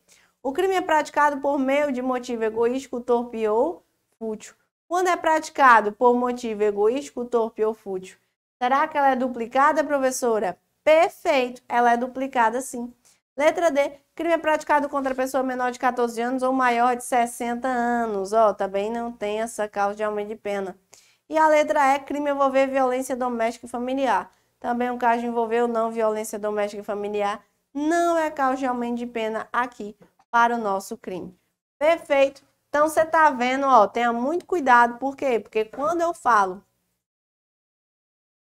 O crime é praticado por meio de motivo egoístico, torpe ou fútil. Quando é praticado por motivo egoístico, torpe ou fútil? Será que ela é duplicada, professora? Perfeito, ela é duplicada sim. Letra D. Crime é praticado contra pessoa menor de 14 anos ou maior de 60 anos. Ó, também não tem essa causa de aumento de pena. E a letra E. Crime envolver violência doméstica e familiar. Também um caso de envolver ou não violência doméstica e familiar. Não é causa de aumento de pena aqui para o nosso crime. Perfeito. Então, você tá vendo, ó, tenha muito cuidado. Por quê? Porque quando eu falo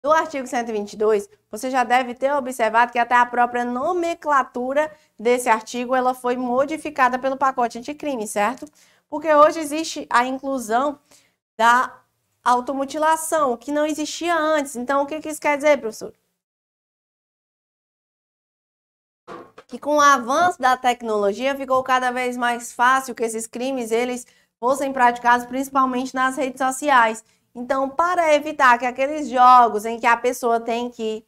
do artigo 122, você já deve ter observado que até a própria nomenclatura desse artigo ela foi modificada pelo pacote anticrime, certo? Porque hoje existe a inclusão da automutilação, que não existia antes. Então, o que isso quer dizer, professor? Que com o avanço da tecnologia ficou cada vez mais fácil que esses crimes eles fossem praticados principalmente nas redes sociais. Então, para evitar que aqueles jogos em que a pessoa tem que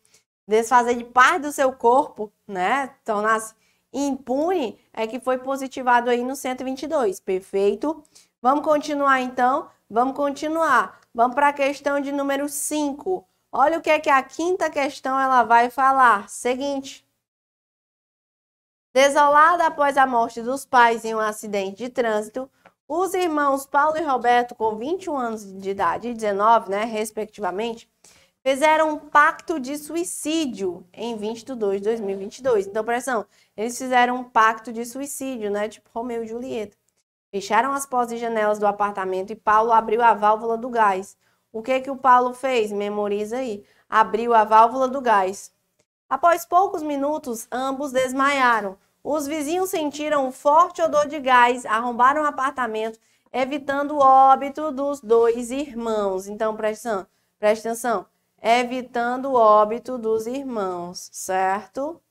desfazer de parte do seu corpo, né, tornar-se impune, é que foi positivado aí no 122. Perfeito? Vamos continuar então? Vamos continuar. Vamos para a questão de número 5. Olha o que é que a quinta questão ela vai falar. Seguinte. Desolada após a morte dos pais em um acidente de trânsito, os irmãos Paulo e Roberto, com 21 anos de idade e 19, né, respectivamente, fizeram um pacto de suicídio em 20 de 2 de 2022. Então, presta atenção, eles fizeram um pacto de suicídio, né, tipo Romeu e Julieta. Fecharam as portas e janelas do apartamento e Paulo abriu a válvula do gás. O que o Paulo fez? Memoriza aí. Abriu a válvula do gás. Após poucos minutos, ambos desmaiaram. Os vizinhos sentiram um forte odor de gás, arrombaram o apartamento, evitando o óbito dos dois irmãos. Então, presta atenção. Evitando o óbito dos irmãos, certo?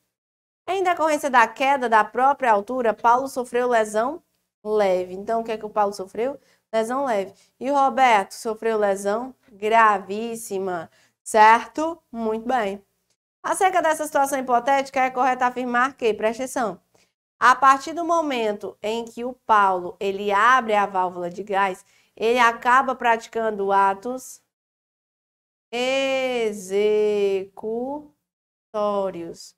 Em decorrência da queda da própria altura, Paulo sofreu lesão leve. Então, o que o Paulo sofreu? Lesão leve. E o Roberto sofreu lesão gravíssima, certo? Muito bem. Acerca dessa situação hipotética, é correto afirmar que, presta atenção, a partir do momento em que o Paulo ele abre a válvula de gás, ele acaba praticando atos executórios.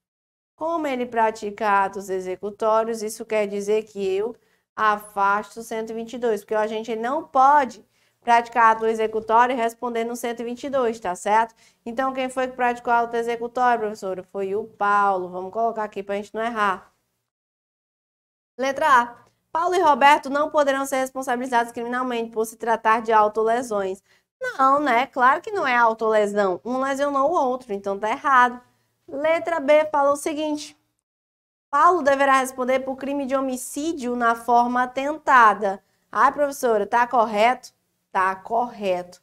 Como ele pratica atos executórios, isso quer dizer que eu afasto o 122, porque a gente não pode praticar ato executório e responder no 122, tá certo? Então, quem foi que praticou ato executório, professora? Foi o Paulo. Vamos colocar aqui para a gente não errar. Letra A. Paulo e Roberto não poderão ser responsabilizados criminalmente por se tratar de autolesões. Não, né? Claro que não é autolesão. Um lesionou o outro, então tá errado. Letra B fala o seguinte. Paulo deverá responder por crime de homicídio na forma tentada. Ai, professora, tá correto? Tá correto.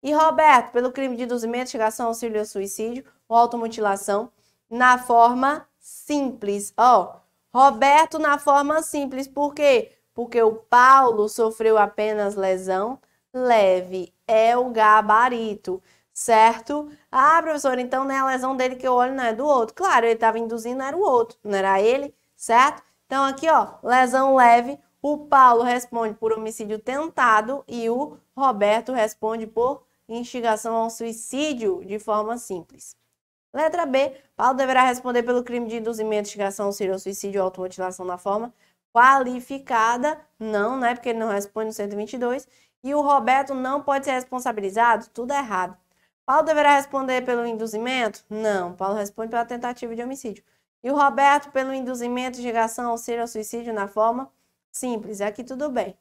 E Roberto, pelo crime de induzimento, instigação, auxílio ao suicídio ou automutilação, na forma simples. Ó, Roberto na forma simples. Por quê? Porque o Paulo sofreu apenas lesão leve. É o gabarito, certo? Ah, professora, então não é a lesão dele que eu olho, não é do outro. Claro, ele estava induzindo, era o outro, não era ele, certo? Então aqui, ó, lesão leve, o Paulo responde por homicídio tentado e o Roberto responde por instigação ao suicídio de forma simples. Letra B, Paulo deverá responder pelo crime de induzimento, instigação, auxílio ao suicídio ou automutilação na forma qualificada. Não, né? Porque ele não responde no 122. E o Roberto não pode ser responsabilizado? Tudo errado. Paulo deverá responder pelo induzimento? Não, Paulo responde pela tentativa de homicídio. E o Roberto pelo induzimento, instigação, auxílio ao suicídio na forma simples. Aqui tudo bem.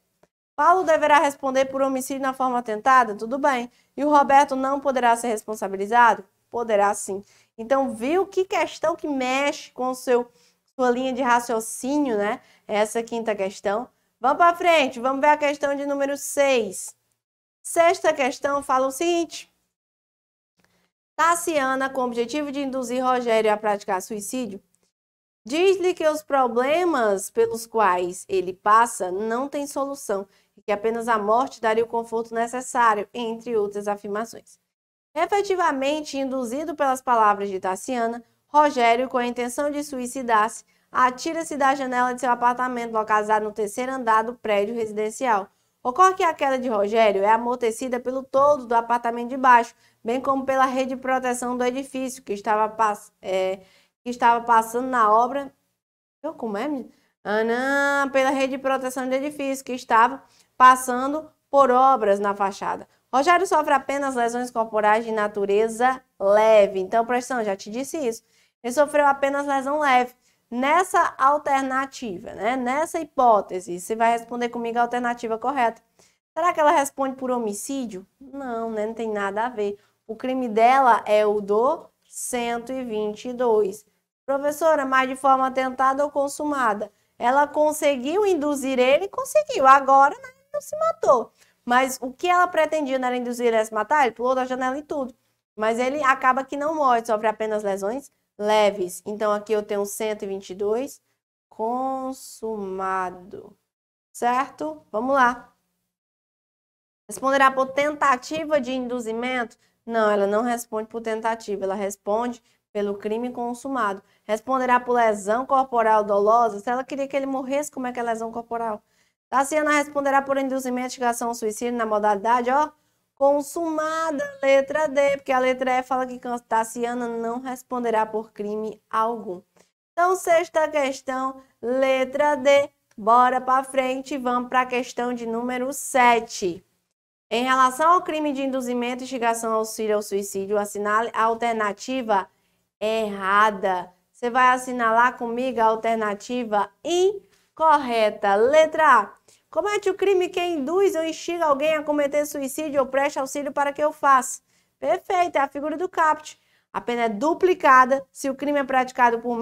Paulo deverá responder por homicídio na forma tentada? Tudo bem. E o Roberto não poderá ser responsabilizado? Poderá sim. Então, viu que questão que mexe com sua linha de raciocínio, né? Essa quinta questão. Vamos para frente, vamos ver a questão de número 6. Sexta questão fala o seguinte. Tassiana, com o objetivo de induzir Rogério a praticar suicídio, diz-lhe que os problemas pelos quais ele passa não têm solução e que apenas a morte daria o conforto necessário, entre outras afirmações. Efetivamente, induzido pelas palavras de Tassiana, Rogério, com a intenção de suicidar-se, atira-se da janela de seu apartamento localizado no terceiro andar do prédio residencial. Ocorre que a queda de Rogério é amortecida pelo toldo do apartamento de baixo, bem como pela rede de proteção do edifício que estava passando na obra. Como é, menina? Não, pela rede de proteção do edifício que estava passando por obras na fachada. Rogério sofre apenas lesões corporais de natureza leve. Então, presta atenção, já te disse isso. Ele sofreu apenas lesão leve. Nessa alternativa, né? Nessa hipótese, você vai responder comigo a alternativa correta. Será que ela responde por homicídio? Não, né? Não tem nada a ver. O crime dela é o do 122. Professora, mas de forma tentada ou consumada? Ela conseguiu induzir ele? Conseguiu. Agora, né, não se matou. Mas o que ela pretendia não era induzir ele a se matar? Ele pulou da janela e tudo. Mas ele acaba que não morre, sofre apenas lesões leves. Então, aqui eu tenho 122 consumado. Certo? Vamos lá. Responderá por tentativa de induzimento? Não, ela não responde por tentativa. Ela responde pelo crime consumado. Responderá por lesão corporal dolosa? Se ela queria que ele morresse, como é que é lesão corporal? Tassiana responderá por induzimento, instigação ao suicídio na modalidade, ó, consumada, letra D, porque a letra E fala que Tassiana não responderá por crime algum. Então, sexta questão, letra D. Bora para frente, vamos para a questão de número 7. Em relação ao crime de induzimento, instigação, auxílio ao suicídio, assinale a alternativa errada. Você vai assinalar comigo a alternativa incorreta. Letra A. Comete o crime quem induz ou instiga alguém a cometer suicídio ou preste auxílio para que eu faça. Perfeito, é a figura do caput. A pena é duplicada se o crime é praticado por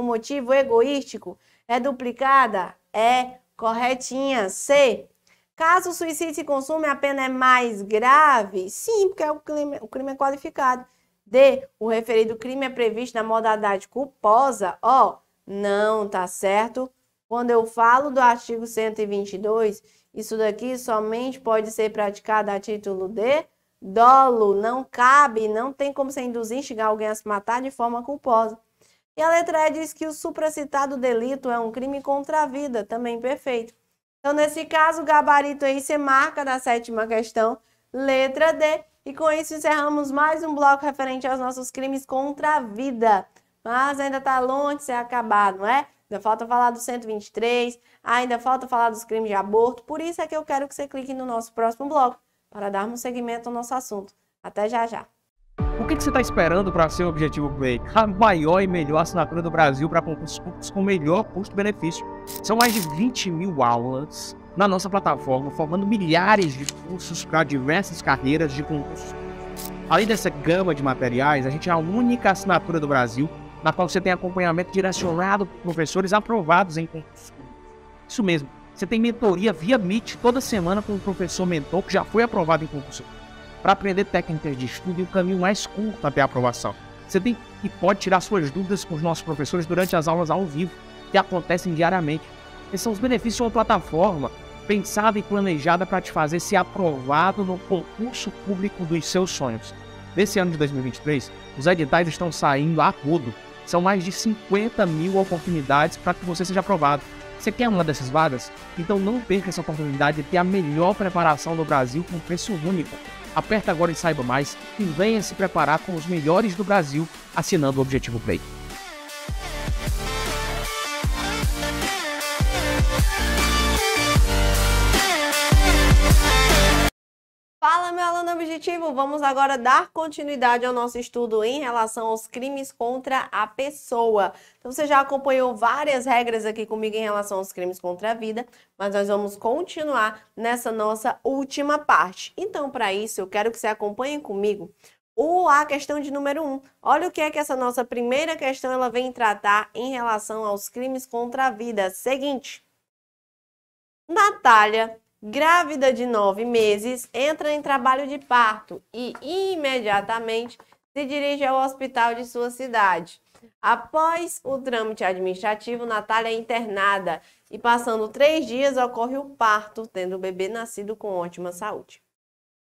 motivo egoístico. É duplicada? É corretinha. C. Caso o suicídio se consume, a pena é mais grave? Sim, porque o crime é qualificado. D. O referido crime é previsto na modalidade culposa? Ó, não, tá certo? Quando eu falo do artigo 122, isso daqui somente pode ser praticado a título de dolo. Não cabe, não tem como você induzir, instigar alguém a se matar de forma culposa. E a letra E diz que o supracitado delito é um crime contra a vida, também perfeito. Então, nesse caso, o gabarito aí você marca da sétima questão, letra D. E com isso encerramos mais um bloco referente aos nossos crimes contra a vida. Mas ainda está longe de ser acabado, não é? ainda falta falar do 123, ainda falta falar dos crimes de aborto. Por isso é que eu quero que você clique no nosso próximo bloco, para darmos seguimento ao nosso assunto. Até já já. O que você está esperando para ser o Objetivo Play? A maior e melhor assinatura do Brasil para concursos públicos com melhor custo-benefício. São mais de 20 mil aulas na nossa plataforma, formando milhares de cursos para diversas carreiras de concursos. Além dessa gama de materiais, a gente é a única assinatura do Brasil na qual você tem acompanhamento direcionado por professores aprovados em concursos públicos. Isso mesmo, você tem mentoria via Meet toda semana com um professor mentor que já foi aprovado em concurso público, para aprender técnicas de estudo e o caminho mais curto até a aprovação. Você tem e pode tirar suas dúvidas com os nossos professores durante as aulas ao vivo, que acontecem diariamente. Esses são os benefícios de uma plataforma pensada e planejada para te fazer ser aprovado no concurso público dos seus sonhos. Nesse ano de 2023, os editais estão saindo a rodo. São mais de 50 mil oportunidades para que você seja aprovado. Você quer uma dessas vagas? Então não perca essa oportunidade de ter a melhor preparação do Brasil com preço único. Aperta agora e saiba mais e venha se preparar com os melhores do Brasil assinando o Objetivo Play. Fala, meu aluno objetivo! Vamos agora dar continuidade ao nosso estudo em relação aos crimes contra a pessoa. Então, você já acompanhou várias regras aqui comigo em relação aos crimes contra a vida, mas nós vamos continuar nessa nossa última parte. Então, para isso, eu quero que você acompanhe comigo a questão de número 1. Olha o que é que essa nossa primeira questão ela vem tratar em relação aos crimes contra a vida. Seguinte, Natália, grávida de 9 meses, entra em trabalho de parto e imediatamente se dirige ao hospital de sua cidade. Após o trâmite administrativo, Natália é internada e, passando 3 dias, ocorre o parto, tendo o bebê nascido com ótima saúde.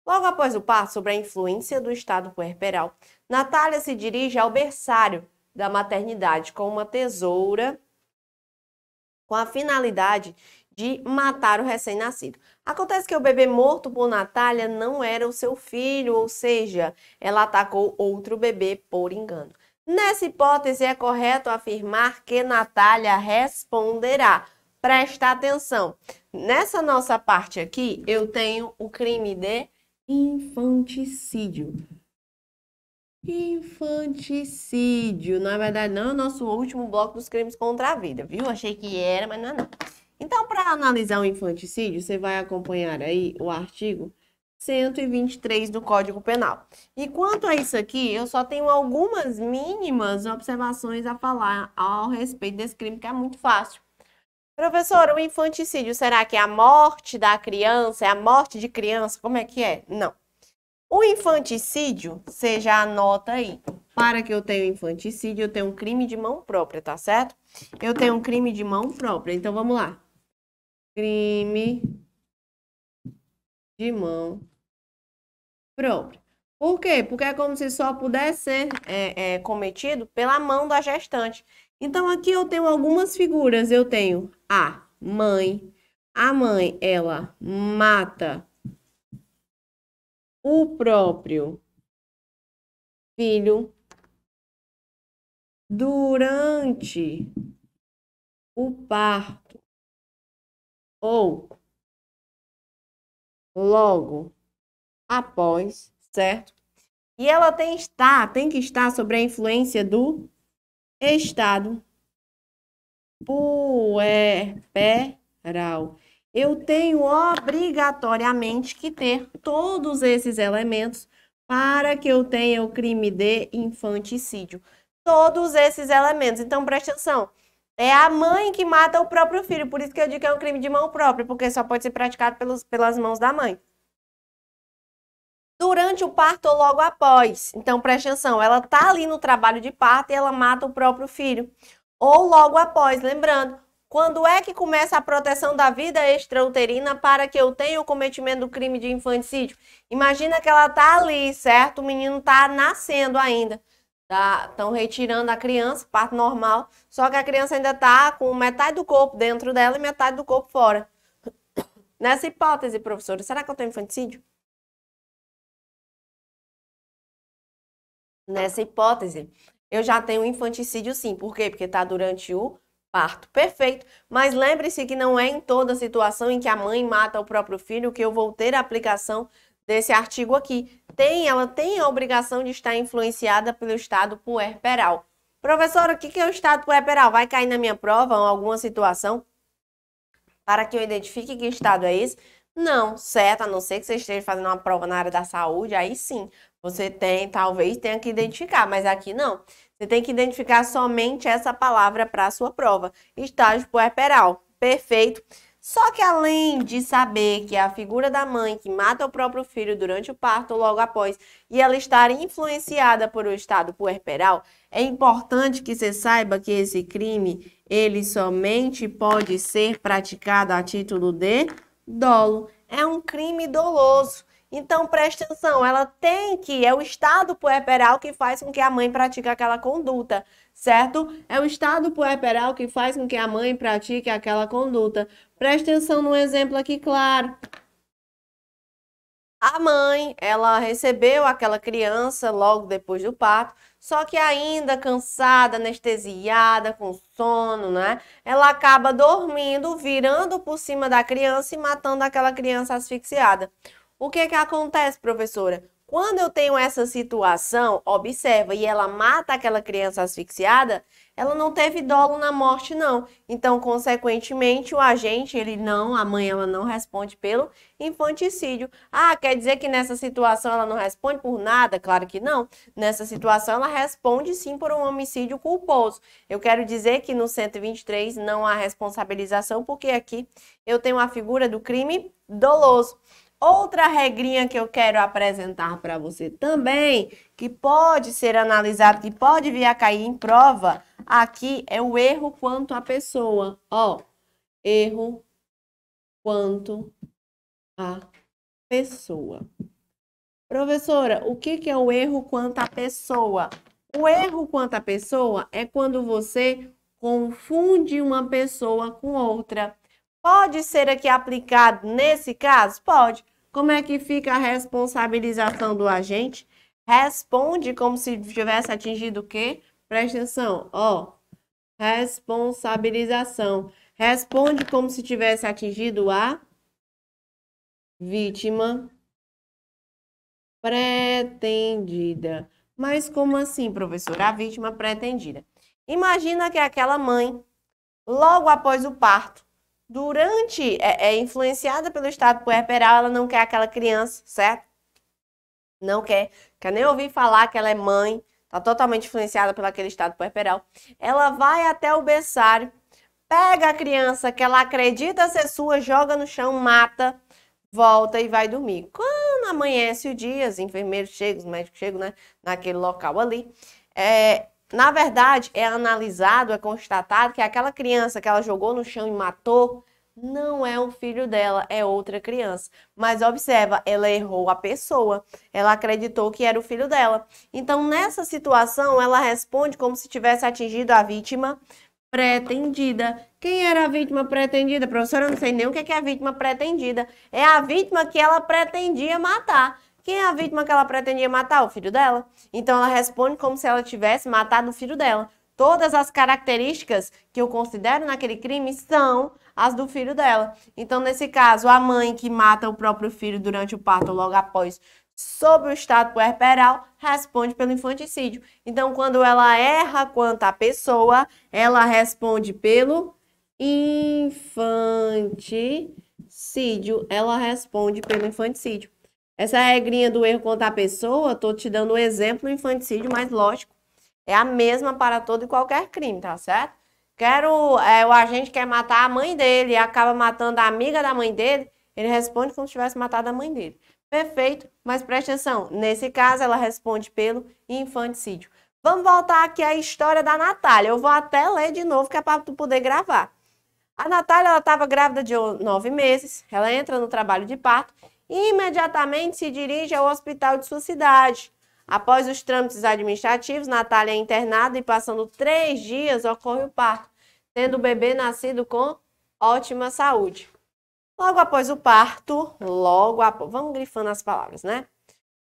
Logo após o parto, sob a influência do estado puerperal, Natália se dirige ao berçário da maternidade com uma tesoura, com a finalidade de matar o recém-nascido. Acontece que o bebê morto por Natália não era o seu filho, ou seja, ela atacou outro bebê por engano. Nessa hipótese, é correto afirmar que Natália responderá. Presta atenção. Nessa nossa parte aqui, eu tenho o crime de infanticídio. Infanticídio. Na verdade, não é o nosso último bloco dos crimes contra a vida, viu? Achei que era, mas não é não. Então, para analisar o infanticídio, você vai acompanhar aí o artigo 123 do Código Penal. E quanto a isso aqui, eu só tenho algumas mínimas observações a falar ao respeito desse crime, que é muito fácil. Professora, o infanticídio, será que é a morte da criança? É a morte de criança? Como é que é? Não. O infanticídio, você já anota aí. Para que eu tenha infanticídio, eu tenho um crime de mão própria, tá certo? Eu tenho um crime de mão própria. Então, vamos lá. Crime de mão própria. Por quê? Porque é como se só pudesse ser cometido pela mão da gestante. Então, aqui eu tenho algumas figuras. Eu tenho a mãe. A mãe, ela mata o próprio filho durante o parto ou logo após, certo? E ela tem que estar sob a influência do estado puerperal. Eu tenho obrigatoriamente que ter todos esses elementos para que eu tenha o crime de infanticídio. Todos esses elementos. Então, presta atenção. É a mãe que mata o próprio filho. Por isso que eu digo que é um crime de mão própria, porque só pode ser praticado pelas mãos da mãe. Durante o parto ou logo após. Então, presta atenção. Ela tá ali no trabalho de parto e ela mata o próprio filho. Ou logo após. Lembrando, quando é que começa a proteção da vida extrauterina para que eu tenha o cometimento do crime de infanticídio? Imagina que ela tá ali, certo? O menino tá nascendo ainda. Estão retirando a criança, parto normal, só que a criança ainda tá com metade do corpo dentro dela e metade do corpo fora. Nessa hipótese, professora, será que eu tenho infanticídio? Nessa hipótese, eu já tenho infanticídio sim. Por quê? Porque tá durante o Parto, perfeito. Mas lembre-se que não é em toda situação em que a mãe mata o próprio filho que eu vou ter a aplicação desse artigo aqui. Ela tem a obrigação de estar influenciada pelo estado puerperal. Professora, o que é o estado puerperal? Vai cair na minha prova ou alguma situação para que eu identifique que estado é esse? Não, certo, a não ser que você esteja fazendo uma prova na área da saúde, aí sim, você talvez tenha que identificar, mas aqui não. Você tem que identificar somente essa palavra para a sua prova. Estágio puerperal. Perfeito. Só que além de saber que é a figura da mãe que mata o próprio filho durante o parto ou logo após, e ela estar influenciada por o estado puerperal, é importante que você saiba que esse crime, ele somente pode ser praticado a título de dolo. É um crime doloso. Então, preste atenção, é o estado puerperal que faz com que a mãe pratique aquela conduta, certo? É o estado puerperal que faz com que a mãe pratique aquela conduta. Preste atenção no exemplo aqui, claro. A mãe, ela recebeu aquela criança logo depois do parto, só que ainda cansada, anestesiada, com sono, né? Ela acaba dormindo, virando por cima da criança e matando aquela criança asfixiada. O que acontece, professora? Quando eu tenho essa situação, observa, e ela mata aquela criança asfixiada, ela não teve dolo na morte, não. Então, consequentemente, a mãe, ela não responde pelo infanticídio. Ah, quer dizer que nessa situação ela não responde por nada? Claro que não. Nessa situação, ela responde sim por um homicídio culposo. Eu quero dizer que no 123 não há responsabilização, porque aqui eu tenho a figura do crime doloso. Outra regrinha que eu quero apresentar para você também, que pode ser analisado, que pode vir a cair em prova, aqui é o erro quanto à pessoa. Ó, erro quanto à pessoa. Professora, o que é o erro quanto à pessoa? O erro quanto à pessoa é quando você confunde uma pessoa com outra. Pode ser aqui aplicado nesse caso? Pode. Como é que fica a responsabilização do agente? Responde como se tivesse atingido o quê? Presta atenção, ó. Responsabilização. Responde como se tivesse atingido a vítima pretendida. Mas como assim, professora? A vítima pretendida. Imagina que aquela mãe, logo após o parto, é influenciada pelo estado puerperal, ela não quer aquela criança, certo? Não quer nem ouvir falar que ela é mãe, está totalmente influenciada pelo aquele estado puerperal. Ela vai até o berçário, pega a criança que ela acredita ser sua, joga no chão, mata, volta e vai dormir. Quando amanhece o dia, os enfermeiros chegam, os médicos chegam, né, naquele local ali, na verdade, é analisado, é constatado que aquela criança que ela jogou no chão e matou não é o filho dela, é outra criança. Mas observa, ela errou a pessoa, ela acreditou que era o filho dela. Então, nessa situação, ela responde como se tivesse atingido a vítima pretendida. Quem era a vítima pretendida? Professora, eu não sei nem o que é a vítima pretendida. É a vítima que ela pretendia matar. Quem é a vítima que ela pretendia matar? O filho dela. Então, ela responde como se ela tivesse matado o filho dela. Todas as características que eu considero naquele crime são as do filho dela. Então, nesse caso, a mãe que mata o próprio filho durante o parto ou logo após, sob o estado puerperal, responde pelo infanticídio. Então, quando ela erra quanto à pessoa, ela responde pelo infanticídio. Ela responde pelo infanticídio. Essa regrinha do erro quanto à pessoa, estou te dando um exemplo do infanticídio, mas lógico, é a mesma para todo e qualquer crime, tá certo? O agente quer matar a mãe dele e acaba matando a amiga da mãe dele, ele responde como se tivesse matado a mãe dele. Perfeito, mas preste atenção, nesse caso ela responde pelo infanticídio. Vamos voltar aqui à história da Natália, eu vou até ler de novo que é para tu poder gravar. A Natália, ela estava grávida de 9 meses, ela entra no trabalho de parto e imediatamente se dirige ao hospital de sua cidade. Após os trâmites administrativos, Natália é internada e passando 3 dias ocorre o parto, tendo o bebê nascido com ótima saúde. Logo após o parto, vamos grifando as palavras, né?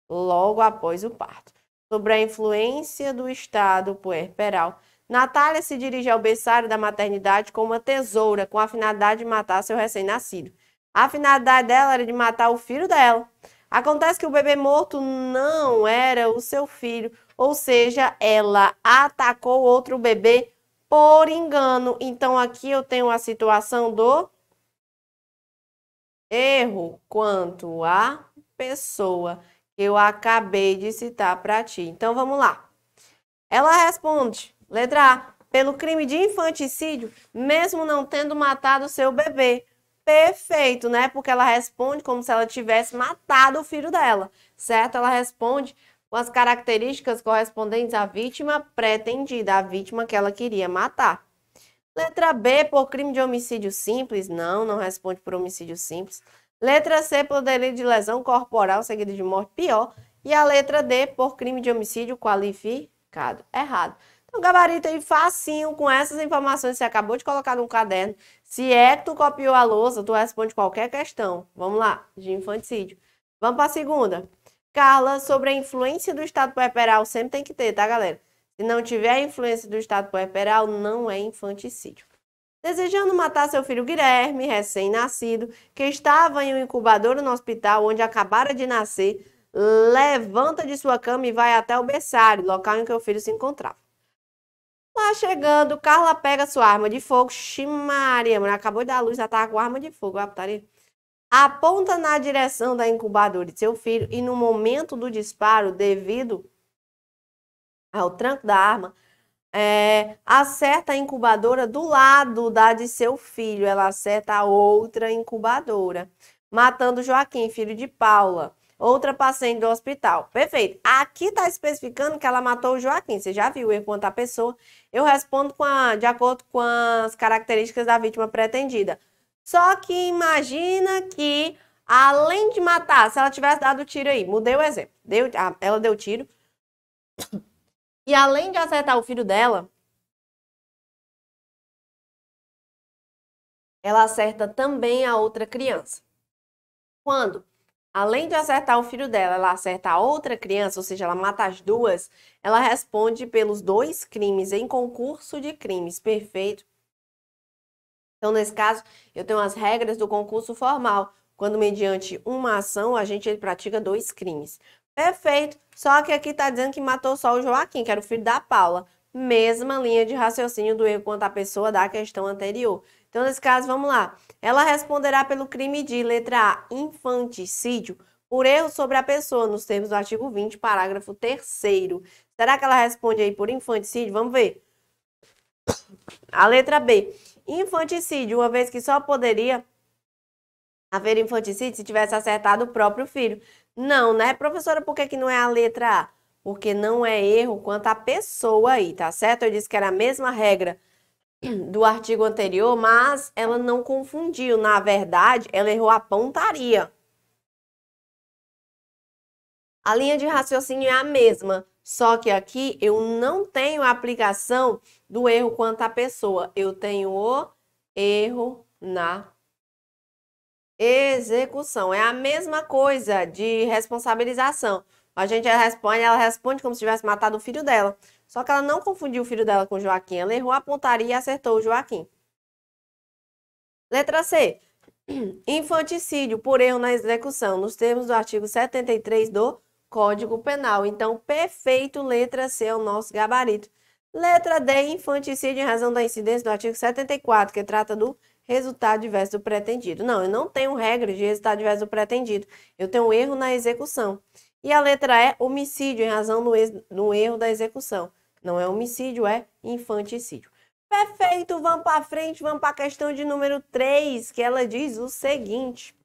Logo após o parto, sobre a influência do estado puerperal, Natália se dirige ao berçário da maternidade com uma tesoura, com a finalidade de matar seu recém-nascido. A finalidade dela era de matar o filho dela. Acontece que o bebê morto não era o seu filho, ou seja, ela atacou outro bebê por engano. Então, aqui eu tenho a situação do erro quanto à pessoa que eu acabei de citar para ti. Então, vamos lá. Ela responde, letra A, pelo crime de infanticídio, mesmo não tendo matado seu bebê. Perfeito, né? Porque ela responde como se ela tivesse matado o filho dela, certo? Ela responde com as características correspondentes à vítima pretendida, a vítima que ela queria matar. Letra B, por crime de homicídio simples. Não responde por homicídio simples. Letra C, por delito de lesão corporal seguida de morte, pior. E a letra D, por crime de homicídio qualificado. Errado. Então, gabarito aí facinho com essas informações que você acabou de colocar no caderno. Se é que tu copiou a lousa, tu responde qualquer questão. Vamos lá, de infanticídio. Vamos para a segunda. Carla, sobre a influência do estado puerperal, sempre tem que ter, tá, galera? Se não tiver a influência do estado puerperal, não é infanticídio. Desejando matar seu filho Guilherme, recém-nascido, que estava em um incubador no hospital onde acabara de nascer, levanta de sua cama e vai até o berçário, local em que o filho se encontrava. Lá chegando, Carla pega sua arma de fogo. Ximaria, mulher acabou de dar luz, já tava com arma de fogo, a putaria. Aponta na direção da incubadora de seu filho e no momento do disparo, devido ao tranco da arma, acerta a incubadora do lado da de seu filho. Ela acerta a outra incubadora, matando Joaquim, filho de Paula, outra paciente do hospital. Perfeito. Aqui está especificando que ela matou o Joaquim. Você já viu o erro quanto à pessoa. Eu respondo de acordo com as características da vítima pretendida. Só que imagina que, além de matar, se ela tivesse dado tiro aí, mudei o exemplo. Ela deu tiro. E além de acertar o filho dela, ela acerta também a outra criança. Quando, além de acertar o filho dela, ela acerta a outra criança, ou seja, ela mata as duas, ela responde pelos dois crimes em concurso de crimes. Perfeito. Então, nesse caso, eu tenho as regras do concurso formal. Quando, mediante uma ação, a gente pratica dois crimes. Perfeito. Só que aqui está dizendo que matou só o Joaquim, que era o filho da Paula. Mesma linha de raciocínio do erro quanto à pessoa da questão anterior. Então, nesse caso, vamos lá. Ela responderá pelo crime de, letra A, infanticídio, por erro sobre a pessoa, nos termos do artigo 20, parágrafo 3º. Será que ela responde aí por infanticídio? Vamos ver. A letra B, infanticídio, uma vez que só poderia haver infanticídio se tivesse acertado o próprio filho. Não, né, professora? Por que não é a letra A? Porque não é erro quanto à pessoa aí, tá certo? Eu disse que era a mesma regra do artigo anterior, mas ela não confundiu. Na verdade, ela errou a pontaria. A linha de raciocínio é a mesma, só que aqui eu não tenho a aplicação do erro quanto à pessoa. Eu tenho o erro na execução. É a mesma coisa de responsabilização. A gente responde, ela responde como se tivesse matado o filho dela. Só que ela não confundiu o filho dela com o Joaquim. Ela errou a pontaria e acertou o Joaquim. Letra C. Infanticídio por erro na execução, nos termos do artigo 73 do Código Penal. Então, perfeito, letra C é o nosso gabarito. Letra D, infanticídio em razão da incidência do artigo 74, que trata do resultado diverso do pretendido. Não, eu não tenho regra de resultado diverso do pretendido. Eu tenho um erro na execução. E a letra E, homicídio em razão do erro da execução. Não é homicídio, é infanticídio. Perfeito, vamos para frente, vamos para a questão de número 3, que ela diz o seguinte.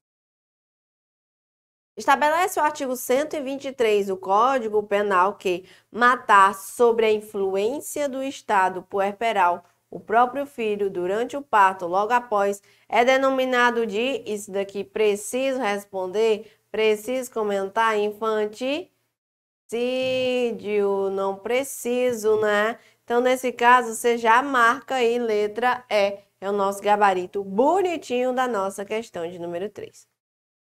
Estabelece o artigo 123 do Código Penal que matar sobre a influência do estado puerperal o próprio filho durante o parto, logo após, é denominado de, isso daqui preciso responder, preciso comentar, infanticídio, não preciso, né? Então, nesse caso, você já marca aí, letra E, é o nosso gabarito bonitinho da nossa questão de número 3.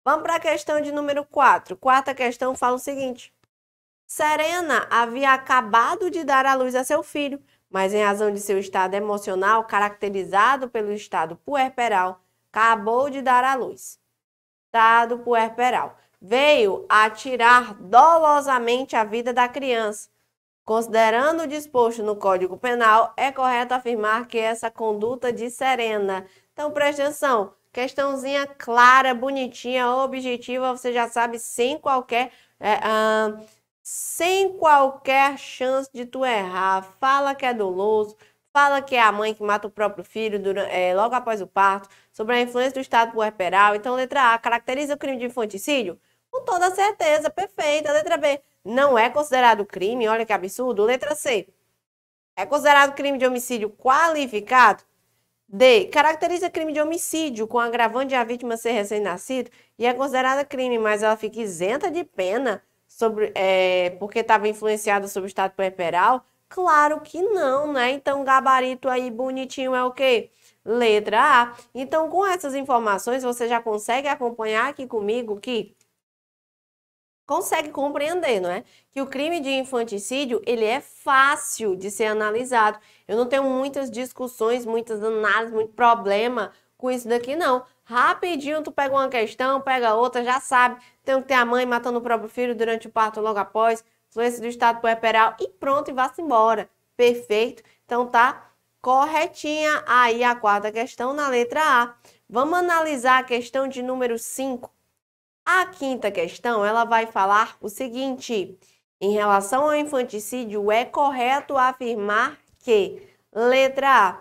Vamos para a questão de número 4. Quarta questão fala o seguinte. Serena havia acabado de dar à luz a seu filho, mas em razão de seu estado emocional, caracterizado pelo estado puerperal, acabou de dar à luz. Estado puerperal. Veio a tirar dolosamente a vida da criança. Considerando o disposto no Código Penal, é correto afirmar que essa conduta disserena. Então, preste atenção. Questãozinha clara, bonitinha, objetiva, você já sabe, sem qualquer chance de tu errar. Fala que é doloso, fala que é a mãe que mata o próprio filho logo após o parto, sobre a influência do estado puerperal. Então, letra A, caracteriza o crime de infanticídio? Com toda certeza, perfeita. Letra B, não é considerado crime, olha que absurdo. Letra C, é considerado crime de homicídio qualificado? D, caracteriza crime de homicídio com agravante de a vítima ser recém-nascido e é considerada crime, mas ela fica isenta de pena porque estava influenciada sobre o estado puerperal? Claro que não, né? Então, gabarito aí bonitinho é o quê? Letra A. Então, com essas informações, você já consegue acompanhar aqui comigo que consegue compreender, não é? Que o crime de infanticídio, ele é fácil de ser analisado. Eu não tenho muitas discussões, muitas análises, muito problema com isso daqui, não. Rapidinho, tu pega uma questão, pega outra, já sabe. Tem que ter a mãe matando o próprio filho durante o parto logo após, influência do estado puerperal e pronto, e vá-se embora. Perfeito? Então tá corretinha aí a quarta questão na letra A. Vamos analisar a questão de número 5. A quinta questão, ela vai falar o seguinte: em relação ao infanticídio, é correto afirmar que, letra A,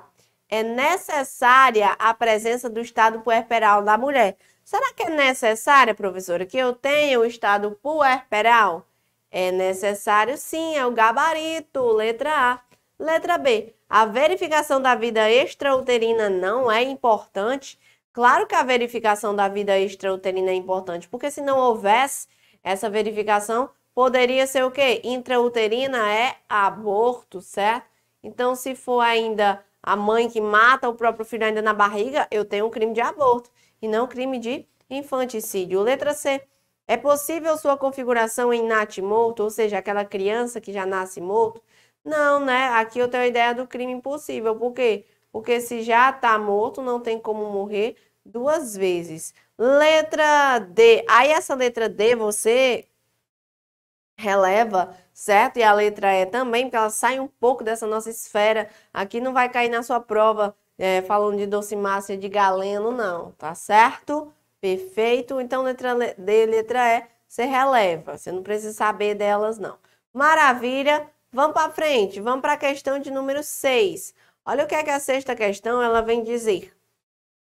é necessária a presença do estado puerperal da mulher. Será que é necessária, professora, que eu tenha o estado puerperal? É necessário sim, é o gabarito, letra A. Letra B, a verificação da vida extrauterina não é importante? Claro que a verificação da vida extrauterina é importante, porque se não houvesse essa verificação, poderia ser o quê? Intrauterina é aborto, certo? Então, se for ainda a mãe que mata o próprio filho ainda na barriga, eu tenho um crime de aborto e não crime de infanticídio. Letra C, é possível sua configuração em natimorto, ou seja, aquela criança que já nasce morto? Não, né? Aqui eu tenho a ideia do crime impossível. Por quê? Porque se já está morto, não tem como morrer duas vezes. Letra D. Aí essa letra D você releva, certo? E a letra E também, porque ela sai um pouco dessa nossa esfera. Aqui não vai cair na sua prova falando de docimácia de Galeno, não. Tá certo? Perfeito. Então, letra D e letra E, você releva. Você não precisa saber delas, não. Maravilha. Vamos para frente. Vamos para a questão de número 6. Olha o que é que a sexta questão ela vem dizer.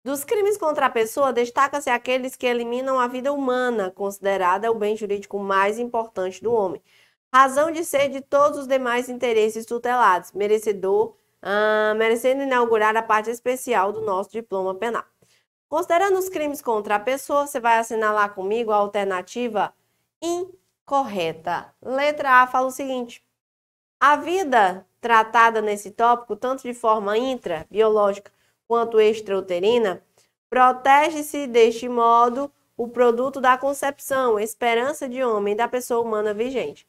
Dos crimes contra a pessoa, destaca-se aqueles que eliminam a vida humana, considerada o bem jurídico mais importante do homem. Razão de ser de todos os demais interesses tutelados, merecendo inaugurar a parte especial do nosso diploma penal. Considerando os crimes contra a pessoa, você vai assinalar comigo a alternativa incorreta. Letra A fala o seguinte: a vida tratada nesse tópico, tanto de forma intra-biológica quanto extrauterina, protege-se deste modo o produto da concepção, esperança de homem da pessoa humana vigente.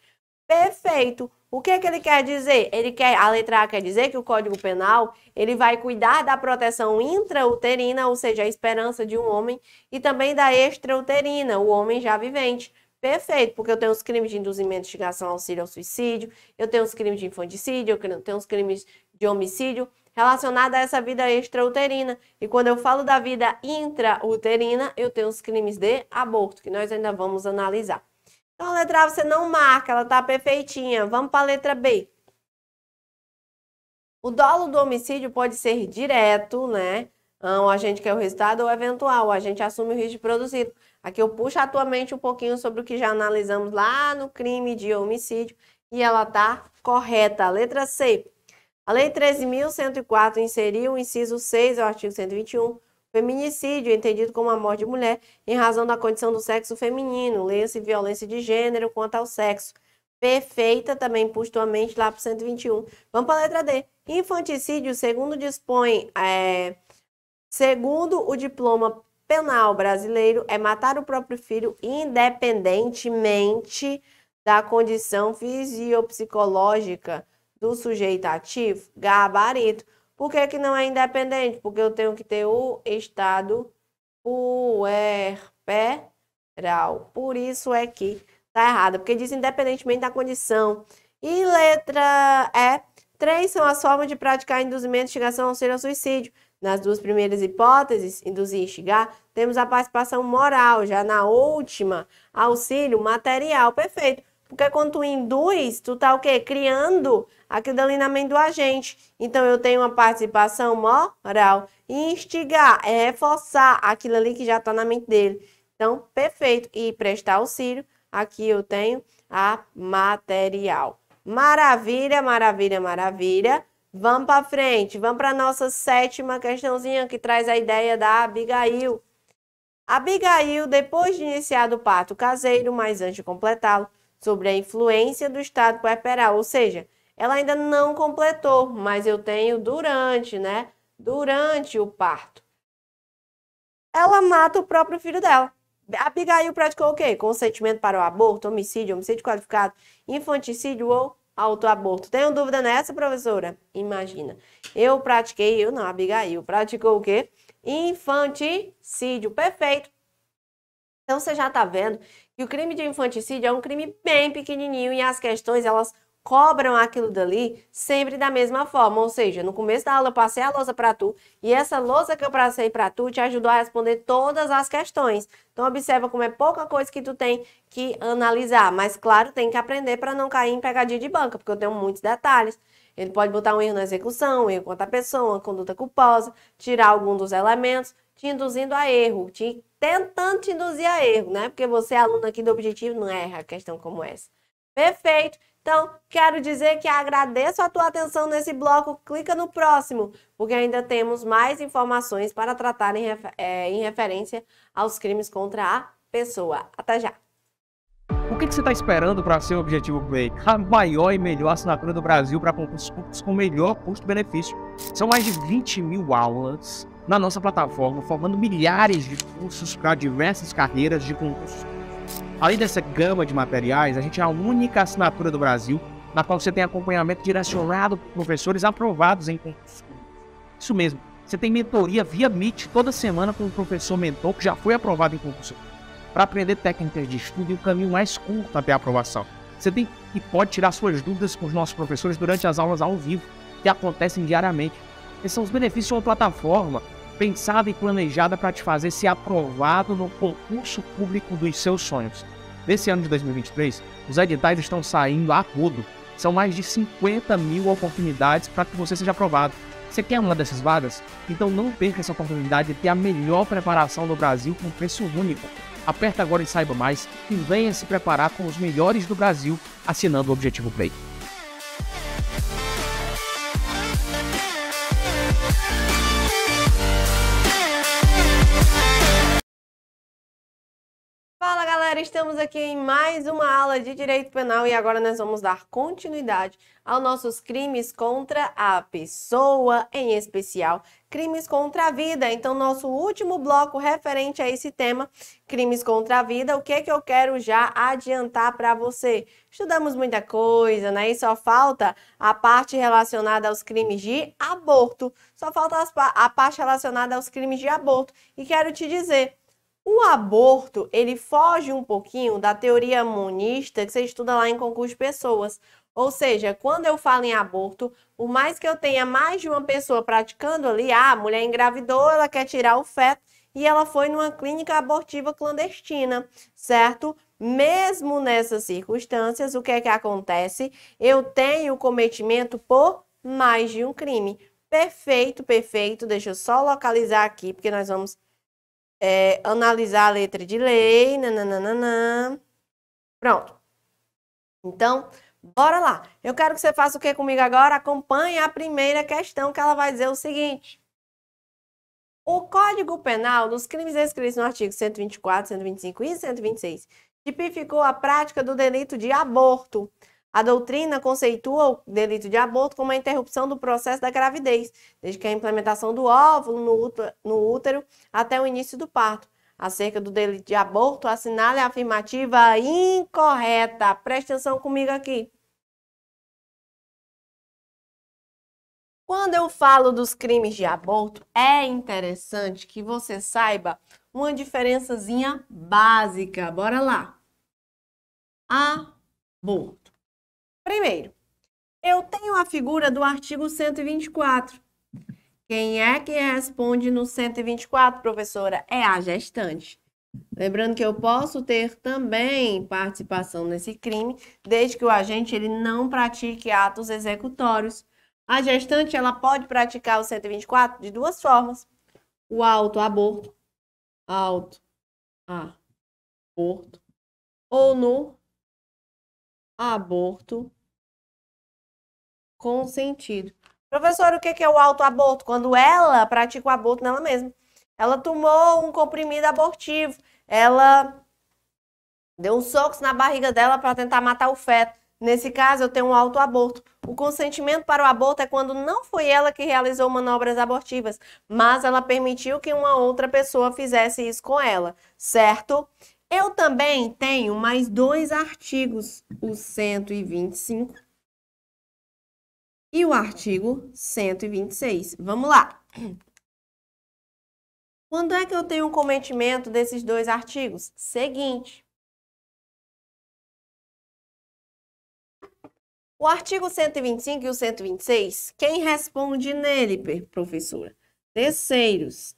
Perfeito. O que é que ele quer dizer? A letra A quer dizer que o Código Penal ele vai cuidar da proteção intrauterina, ou seja, a esperança de um homem, e também da extrauterina, o homem já vivente. Perfeito, porque eu tenho os crimes de induzimento, instigação, auxílio ao suicídio, eu tenho os crimes de infanticídio, eu tenho os crimes de homicídio relacionados a essa vida extrauterina. E quando eu falo da vida intrauterina, eu tenho os crimes de aborto, que nós ainda vamos analisar. Então, a letra A você não marca, ela tá perfeitinha. Vamos para a letra B. O dolo do homicídio pode ser direto, né? O agente quer o resultado ou eventual, o agente assume o risco de produzido. Aqui eu puxo a tua mente um pouquinho sobre o que já analisamos lá no crime de homicídio e ela tá correta. Letra C. A Lei 13.104 inseriu o inciso 6 ao artigo 121, feminicídio, entendido como a morte de mulher em razão da condição do sexo feminino, leia-se violência de gênero quanto ao sexo. Perfeita, também puxa tua mente lá para o 121. Vamos para a letra D. Infanticídio, segundo dispõe, segundo o diploma penal brasileiro, é matar o próprio filho independentemente da condição fisiopsicológica do sujeito ativo? Gabarito. Por que que não é independente? Porque eu tenho que ter o estado puerperal. Por isso é que tá errado, porque diz independentemente da condição. E letra E, 3 são as formas de praticar induzimento, instigação, auxílio ao suicídio. Nas duas primeiras hipóteses, induzir e instigar, temos a participação moral. Já na última, auxílio material. Perfeito. Porque quando tu induz, tu tá o quê? Criando aquilo ali na mente do agente. Então, eu tenho uma participação moral. E instigar é reforçar aquilo ali que já tá na mente dele. Então, perfeito. E prestar auxílio, aqui eu tenho a material. Maravilha, maravilha, maravilha. Vamos para frente, vamos para a nossa 7ª questãozinha que traz a ideia da Abigail. Abigail, depois de iniciar o parto caseiro, mas antes de completá-lo, sobre a influência do estado puerperal, ou seja, ela ainda não completou, mas eu tenho durante, né? Durante o parto. Ela mata o próprio filho dela. Abigail praticou o quê? Consentimento para o aborto, homicídio qualificado, infanticídio ou autoaborto. Tenho dúvida nessa, professora? Imagina. Eu não, Abigail praticou o quê? Infanticídio. Perfeito. Então, você já está vendo que o crime de infanticídio é um crime bem pequenininho e as questões, elas cobram aquilo dali sempre da mesma forma. Ou seja, no começo da aula eu passei a lousa para tu e essa lousa que eu passei para tu te ajudou a responder todas as questões. Então, observa como é pouca coisa que tu tem que analisar. Mas, claro, tem que aprender para não cair em pegadinha de banca, porque eu tenho muitos detalhes. Ele pode botar um erro na execução, um erro contra a pessoa, uma conduta culposa, tirar algum dos elementos, te induzindo a erro, tentando te induzir a erro, né? Porque você é aluno aqui do objetivo, não erra a questão como essa. Perfeito. Então, quero dizer que agradeço a tua atenção nesse bloco. Clica no próximo, porque ainda temos mais informações para tratar em referência aos crimes contra a pessoa. Até já! O que você está esperando para ser o objetivo Play? A maior e melhor assinatura do Brasil para concursos públicos com melhor custo-benefício. São mais de 20.000 aulas na nossa plataforma, formando milhares de cursos para diversas carreiras de concursos. Além dessa gama de materiais, a gente é a única assinatura do Brasil na qual você tem acompanhamento direcionado por professores aprovados em concursos públicos. Isso mesmo, você tem mentoria via Meet toda semana com um professor mentor que já foi aprovado em concurso para aprender técnicas de estudo e o caminho mais curto até a aprovação. Você tem e pode tirar suas dúvidas com os nossos professores durante as aulas ao vivo, que acontecem diariamente. Esses são os benefícios de uma plataforma pensada e planejada para te fazer ser aprovado no concurso público dos seus sonhos. Nesse ano de 2023, os editais estão saindo a rodo. São mais de 50.000 oportunidades para que você seja aprovado. Você quer uma dessas vagas? Então não perca essa oportunidade de ter a melhor preparação do Brasil com preço único. Aperta agora e saiba mais e venha se preparar com os melhores do Brasil assinando o Objetivo Play. Fala galera, estamos aqui em mais uma aula de Direito Penal e agora nós vamos dar continuidade aos nossos crimes contra a pessoa, em especial crimes contra a vida. Então, nosso último bloco referente a esse tema, crimes contra a vida, o que eu quero já adiantar para você? Estudamos muita coisa, né? E só falta a parte relacionada aos crimes de aborto. Só falta a parte relacionada aos crimes de aborto. E quero te dizer, o aborto, ele foge um pouquinho da teoria monista que você estuda lá em concurso de pessoas. Ou seja, quando eu falo em aborto, por mais que eu tenha mais de uma pessoa praticando ali, a mulher engravidou, ela quer tirar o feto e ela foi numa clínica abortiva clandestina, certo? Mesmo nessas circunstâncias, o que é que acontece? Eu tenho cometimento por mais de um crime. Perfeito, perfeito. Deixa eu só localizar aqui, porque nós vamos analisar a letra de lei. Nananana. Pronto. Então, bora lá. Eu quero que você faça o que comigo agora? Acompanhe a primeira questão, que ela vai dizer o seguinte. O Código Penal, nos crimes descritos no artigo 124, 125 e 126, tipificou a prática do delito de aborto. A doutrina conceitua o delito de aborto como a interrupção do processo da gravidez, desde que a implementação do óvulo no útero até o início do parto. Acerca do delito de aborto, assinale a afirmativa incorreta. Preste atenção comigo aqui. Quando eu falo dos crimes de aborto, é interessante que você saiba uma diferençazinha básica. Bora lá. Aborto. Primeiro, eu tenho a figura do artigo 124. Quem é que responde no 124, professora? É a gestante. Lembrando que eu posso ter também participação nesse crime, desde que o agente ele não pratique atos executórios. A gestante ela pode praticar o 124 de duas formas: o autoaborto, ou no aborto consentido. Professor, o que é o autoaborto? Quando ela pratica o aborto nela mesma. Ela tomou um comprimido abortivo, ela deu uns socos na barriga dela para tentar matar o feto. Nesse caso, eu tenho um autoaborto. O consentimento para o aborto é quando não foi ela que realizou manobras abortivas, mas ela permitiu que uma outra pessoa fizesse isso com ela, certo? Eu também tenho mais dois artigos, o 125 e o artigo 126. Vamos lá. Quando é que eu tenho um cometimento desses dois artigos? Seguinte. O artigo 125 e o 126, quem responde nele, professora? Terceiros.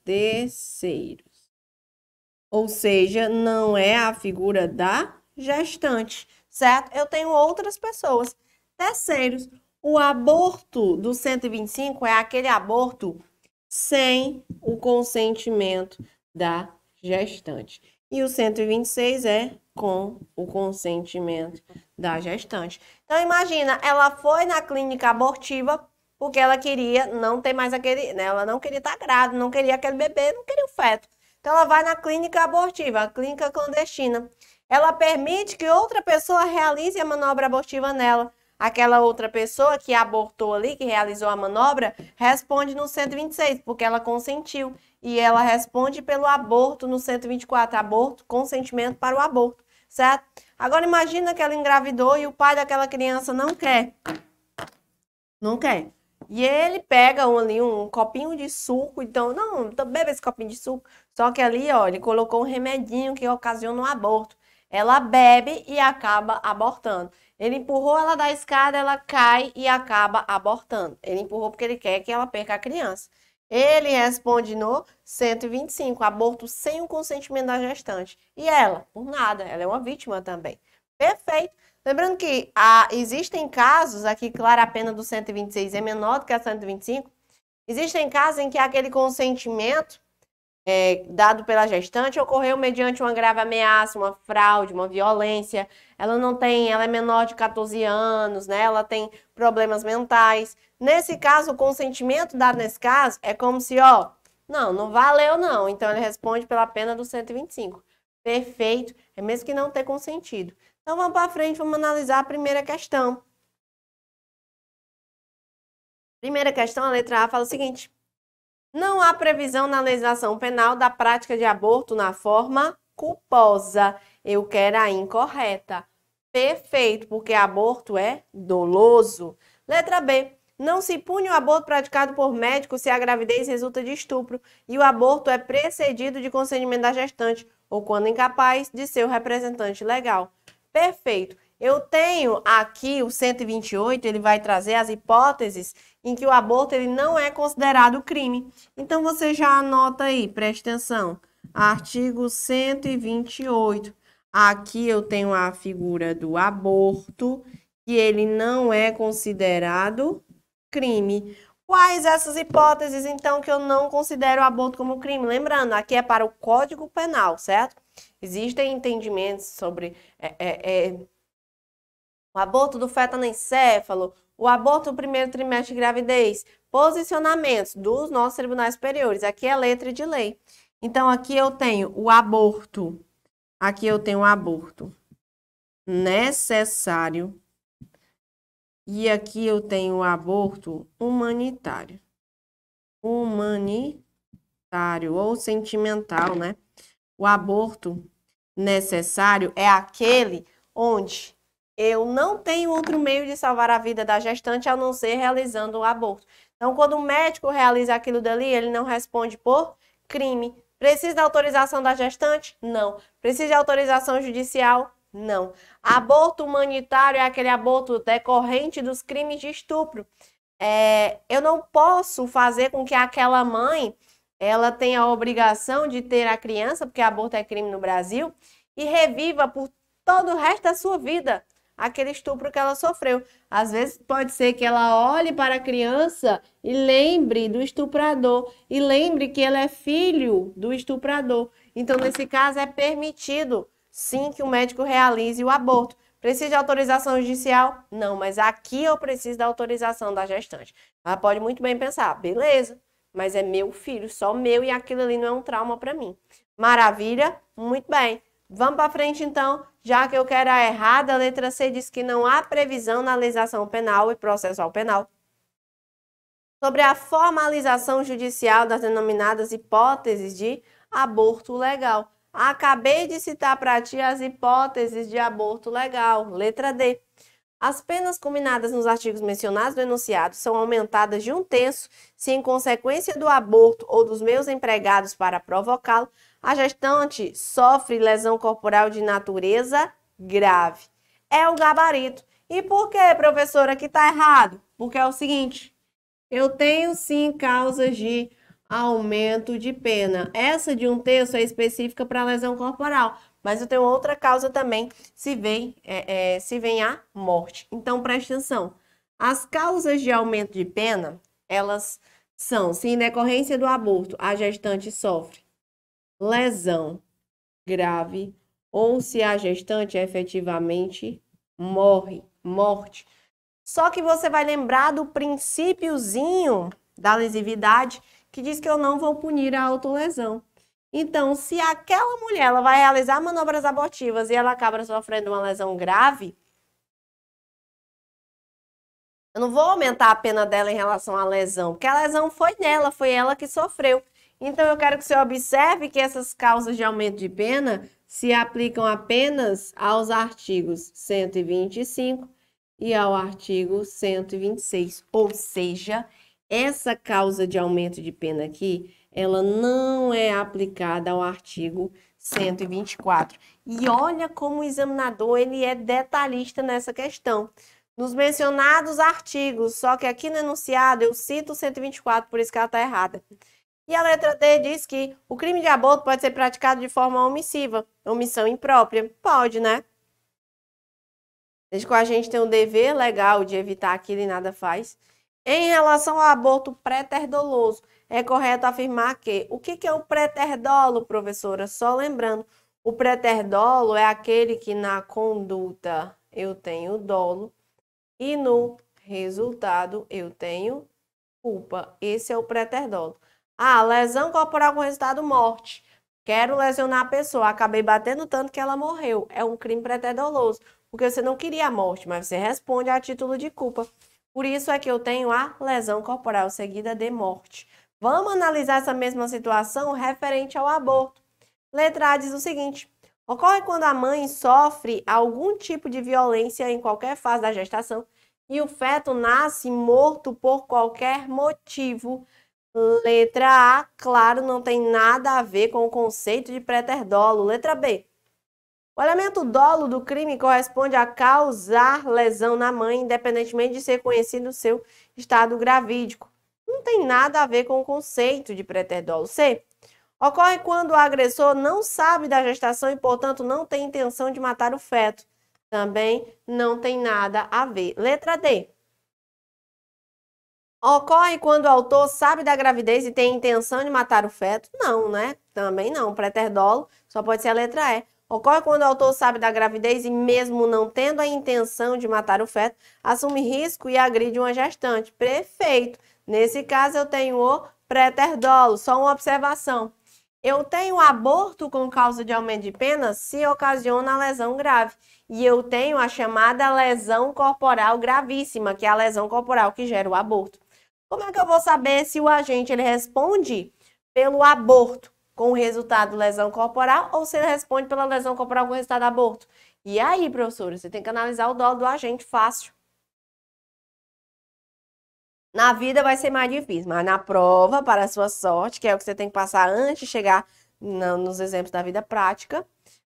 Ou seja, não é a figura da gestante, certo? Eu tenho outras pessoas. Terceiros. O aborto do 125 é aquele aborto sem o consentimento da gestante. E o 126 é com o consentimento da gestante. Então, imagina, ela foi na clínica abortiva porque ela queria não ter mais aquele, né? Ela não queria estar grávida, não queria aquele bebê, não queria o feto. Então, ela vai na clínica abortiva, a clínica clandestina. Ela permite que outra pessoa realize a manobra abortiva nela. Aquela outra pessoa que abortou ali, que realizou a manobra, responde no 126, porque ela consentiu. E ela responde pelo aborto no 124, aborto, consentimento para o aborto, certo? Agora imagina que ela engravidou e o pai daquela criança não quer. Não quer. E ele pega um copinho de suco, então, não, bebe esse copinho de suco. Só que ali, ó, ele colocou um remedinho que ocasiona um aborto. Ela bebe e acaba abortando. Ele empurrou ela da escada, ela cai e acaba abortando. Ele empurrou porque ele quer que ela perca a criança. Ele responde no 125, aborto sem o consentimento da gestante. E ela, por nada, ela é uma vítima também. Perfeito. Lembrando que existem casos, aqui, claro, a pena do 126 é menor do que a 125. Existem casos em que aquele consentimento dado pela gestante ocorreu mediante uma grave ameaça, uma fraude, uma violência. Ela é menor de 14 anos, né? Ela tem problemas mentais. Nesse caso, o consentimento dado nesse caso é como se, ó, não valeu não. Então, ele responde pela pena do 125. Perfeito, é mesmo que não ter consentido. Então, vamos para frente, vamos analisar a primeira questão. Primeira questão, a letra A fala o seguinte: não há previsão na legislação penal da prática de aborto na forma culposa. Eu quero a incorreta. Perfeito, porque aborto é doloso. Letra B. Não se pune o aborto praticado por médico se a gravidez resulta de estupro e o aborto é precedido de consentimento da gestante ou quando incapaz de seu representante legal. Perfeito. Eu tenho aqui o 128, ele vai trazer as hipóteses em que o aborto ele não é considerado crime. Então, você já anota aí, preste atenção. Artigo 128. Aqui eu tenho a figura do aborto, que ele não é considerado crime. Quais essas hipóteses, então, que eu não considero o aborto como crime? Lembrando, aqui é para o Código Penal, certo? Existem entendimentos sobre o aborto do feto anencéfalo, o aborto no primeiro trimestre de gravidez, posicionamentos dos nossos tribunais superiores. Aqui é letra de lei. Então, aqui eu tenho o aborto. Aqui eu tenho o aborto necessário. E aqui eu tenho o aborto humanitário. Humanitário ou sentimental, né? O aborto necessário é aquele onde eu não tenho outro meio de salvar a vida da gestante a não ser realizando o aborto. Então, quando o médico realiza aquilo dali, ele não responde por crime. Precisa da autorização da gestante? Não. Precisa de autorização judicial? Não. Aborto humanitário é aquele aborto decorrente dos crimes de estupro. Eu não posso fazer com que aquela mãe ela tenha a obrigação de ter a criança, porque aborto é crime no Brasil, e reviva por todo o resto da sua vida aquele estupro que ela sofreu. Às vezes pode ser que ela olhe para a criança e lembre do estuprador, e lembre que ele é filho do estuprador. Então, nesse caso, é permitido, sim, que o médico realize o aborto. Precisa de autorização judicial? Não, mas aqui eu preciso da autorização da gestante. Ela pode muito bem pensar, beleza, mas é meu filho, só meu, e aquilo ali não é um trauma para mim. Maravilha? Muito bem. Vamos para frente, então, já que eu quero a errada, a letra C diz que não há previsão na legislação penal e processual penal sobre a formalização judicial das denominadas hipóteses de aborto legal. Acabei de citar para ti as hipóteses de aborto legal. Letra D. As penas combinadas nos artigos mencionados do enunciado são aumentadas de 1/3 se, em consequência do aborto ou dos meios empregados para provocá-lo, a gestante sofre lesão corporal de natureza grave. É o gabarito. E por que, professora, que está errado? Porque é o seguinte, eu tenho sim causas de aumento de pena. Essa de 1/3 é específica para lesão corporal, mas eu tenho outra causa também, se vem a morte. Então, preste atenção. As causas de aumento de pena, elas são, se em decorrência do aborto a gestante sofre lesão grave ou se a gestante efetivamente morte. Só que você vai lembrar do princípiozinho da lesividade que diz que eu não vou punir a autolesão. Então, se aquela mulher ela vai realizar manobras abortivas e ela acaba sofrendo uma lesão grave, eu não vou aumentar a pena dela em relação à lesão, porque a lesão foi dela, foi ela que sofreu. Então, eu quero que você observe que essas causas de aumento de pena se aplicam apenas aos artigos 125 e ao artigo 126. Ou seja, essa causa de aumento de pena aqui, ela não é aplicada ao artigo 124. E olha como o examinador ele é detalhista nessa questão. Nos mencionados artigos, só que aqui no enunciado eu cito o 124, por isso que ela está errada. E a letra D diz que o crime de aborto pode ser praticado de forma omissiva, omissão imprópria. Pode, né? Desde que a gente tem um dever legal de evitar aquilo e nada faz. Em relação ao aborto pré-terdoloso, é correto afirmar que... O que é o pré-terdolo, professora? Só lembrando, o pré-terdolo é aquele que na conduta eu tenho dolo e no resultado eu tenho culpa. Esse é o pré-terdolo. Lesão corporal com resultado morte. Quero lesionar a pessoa, acabei batendo tanto que ela morreu. É um crime pré-terdoloso, porque você não queria a morte, mas você responde a título de culpa. Por isso é que eu tenho a lesão corporal seguida de morte. Vamos analisar essa mesma situação referente ao aborto. Letra A diz o seguinte: ocorre quando a mãe sofre algum tipo de violência em qualquer fase da gestação e o feto nasce morto por qualquer motivo. Letra A, claro, não tem nada a ver com o conceito de pré-terdolo. Letra B. O elemento dolo do crime corresponde a causar lesão na mãe, independentemente de ser conhecido o seu estado gravídico. Não tem nada a ver com o conceito de pré-terdolo. C. Ocorre quando o agressor não sabe da gestação e, portanto, não tem intenção de matar o feto. Também não tem nada a ver. Letra D. Ocorre quando o autor sabe da gravidez e tem intenção de matar o feto? Não, né? Também não. Pré-terdolo só pode ser a letra E. Ocorre quando o autor sabe da gravidez e, mesmo não tendo a intenção de matar o feto, assume risco e agride uma gestante. Perfeito. Nesse caso, eu tenho o pré-terdolo. Só uma observação. Eu tenho aborto com causa de aumento de pena se ocasiona lesão grave. E eu tenho a chamada lesão corporal gravíssima, que é a lesão corporal que gera o aborto. Como é que eu vou saber se o agente ele responde pelo aborto com o resultado lesão corporal ou se ele responde pela lesão corporal com o resultado aborto? E aí, professora, você tem que analisar o dolo do agente fácil. Na vida vai ser mais difícil, mas na prova, para a sua sorte, que é o que você tem que passar antes de chegar nos exemplos da vida prática,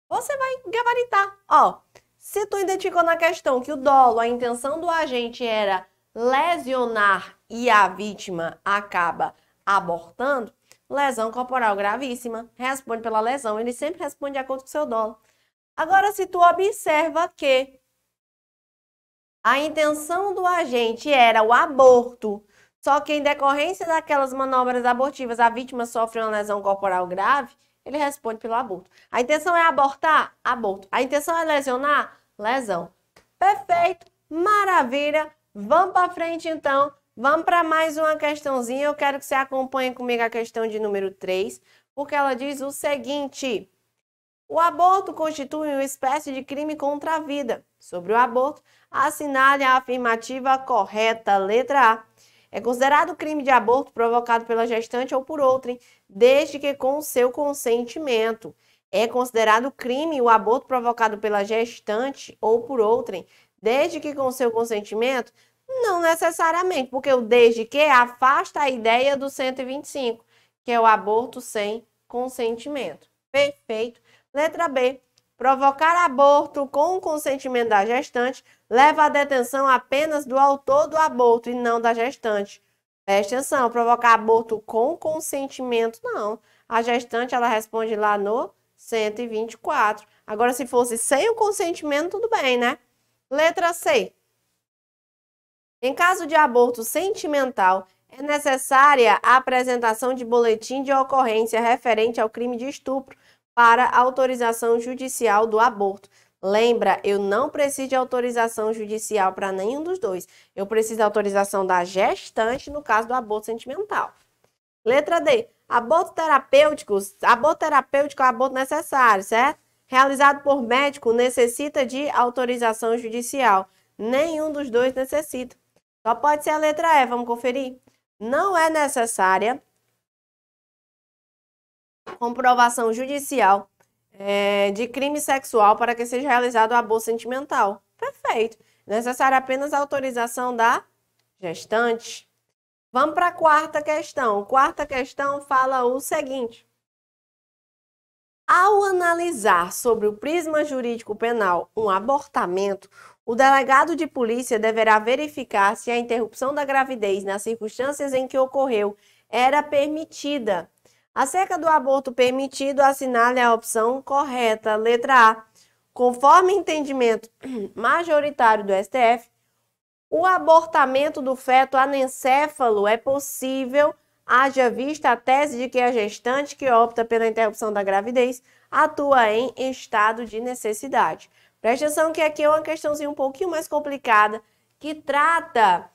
você vai gabaritar. Ó, se tu identificou na questão que o dolo, a intenção do agente era lesionar e a vítima acaba abortando, lesão corporal gravíssima, responde pela lesão, ele sempre responde de acordo com o seu dolo. Agora, se tu observa que a intenção do agente era o aborto, só que em decorrência daquelas manobras abortivas a vítima sofre uma lesão corporal grave, ele responde pelo aborto. A intenção é abortar? Aborto. A intenção é lesionar? Lesão. Perfeito, maravilha. Vamos para frente então. Vamos para mais uma questãozinha. Eu quero que você acompanhe comigo a questão de número 3, porque ela diz o seguinte: o aborto constitui uma espécie de crime contra a vida. Sobre o aborto, assinale a afirmativa correta, letra A. É considerado crime de aborto provocado pela gestante ou por outrem, desde que com o seu consentimento. É considerado crime o aborto provocado pela gestante ou por outrem, desde que com o seu consentimento? Não necessariamente, porque o desde que afasta a ideia do 125, que é o aborto sem consentimento. Perfeito. Letra B. Provocar aborto com o consentimento da gestante leva à detenção apenas do autor do aborto e não da gestante. Preste atenção, provocar aborto com consentimento, não. A gestante, ela responde lá no 124. Agora, se fosse sem o consentimento, tudo bem, né? Letra C. Em caso de aborto sentimental, é necessária a apresentação de boletim de ocorrência referente ao crime de estupro para autorização judicial do aborto. Lembra, eu não preciso de autorização judicial para nenhum dos dois. Eu preciso da autorização da gestante no caso do aborto sentimental. Letra D. Aborto terapêutico é aborto necessário, certo? Realizado por médico necessita de autorização judicial. Nenhum dos dois necessita. Só pode ser a letra E, vamos conferir? Não é necessária comprovação judicial de crime sexual para que seja realizado o aborto sentimental. Perfeito. Necessária apenas a autorização da gestante. Vamos para a quarta questão. Quarta questão fala o seguinte: ao analisar sobre o prisma jurídico penal um abortamento, o delegado de polícia deverá verificar se a interrupção da gravidez nas circunstâncias em que ocorreu era permitida. Acerca do aborto permitido, assinale a opção correta, letra A. Conforme entendimento majoritário do STF, o abortamento do feto anencéfalo é possível, haja vista a tese de que a gestante que opta pela interrupção da gravidez atua em estado de necessidade. Preste atenção que aqui é uma questãozinha um pouquinho mais complicada, que trata,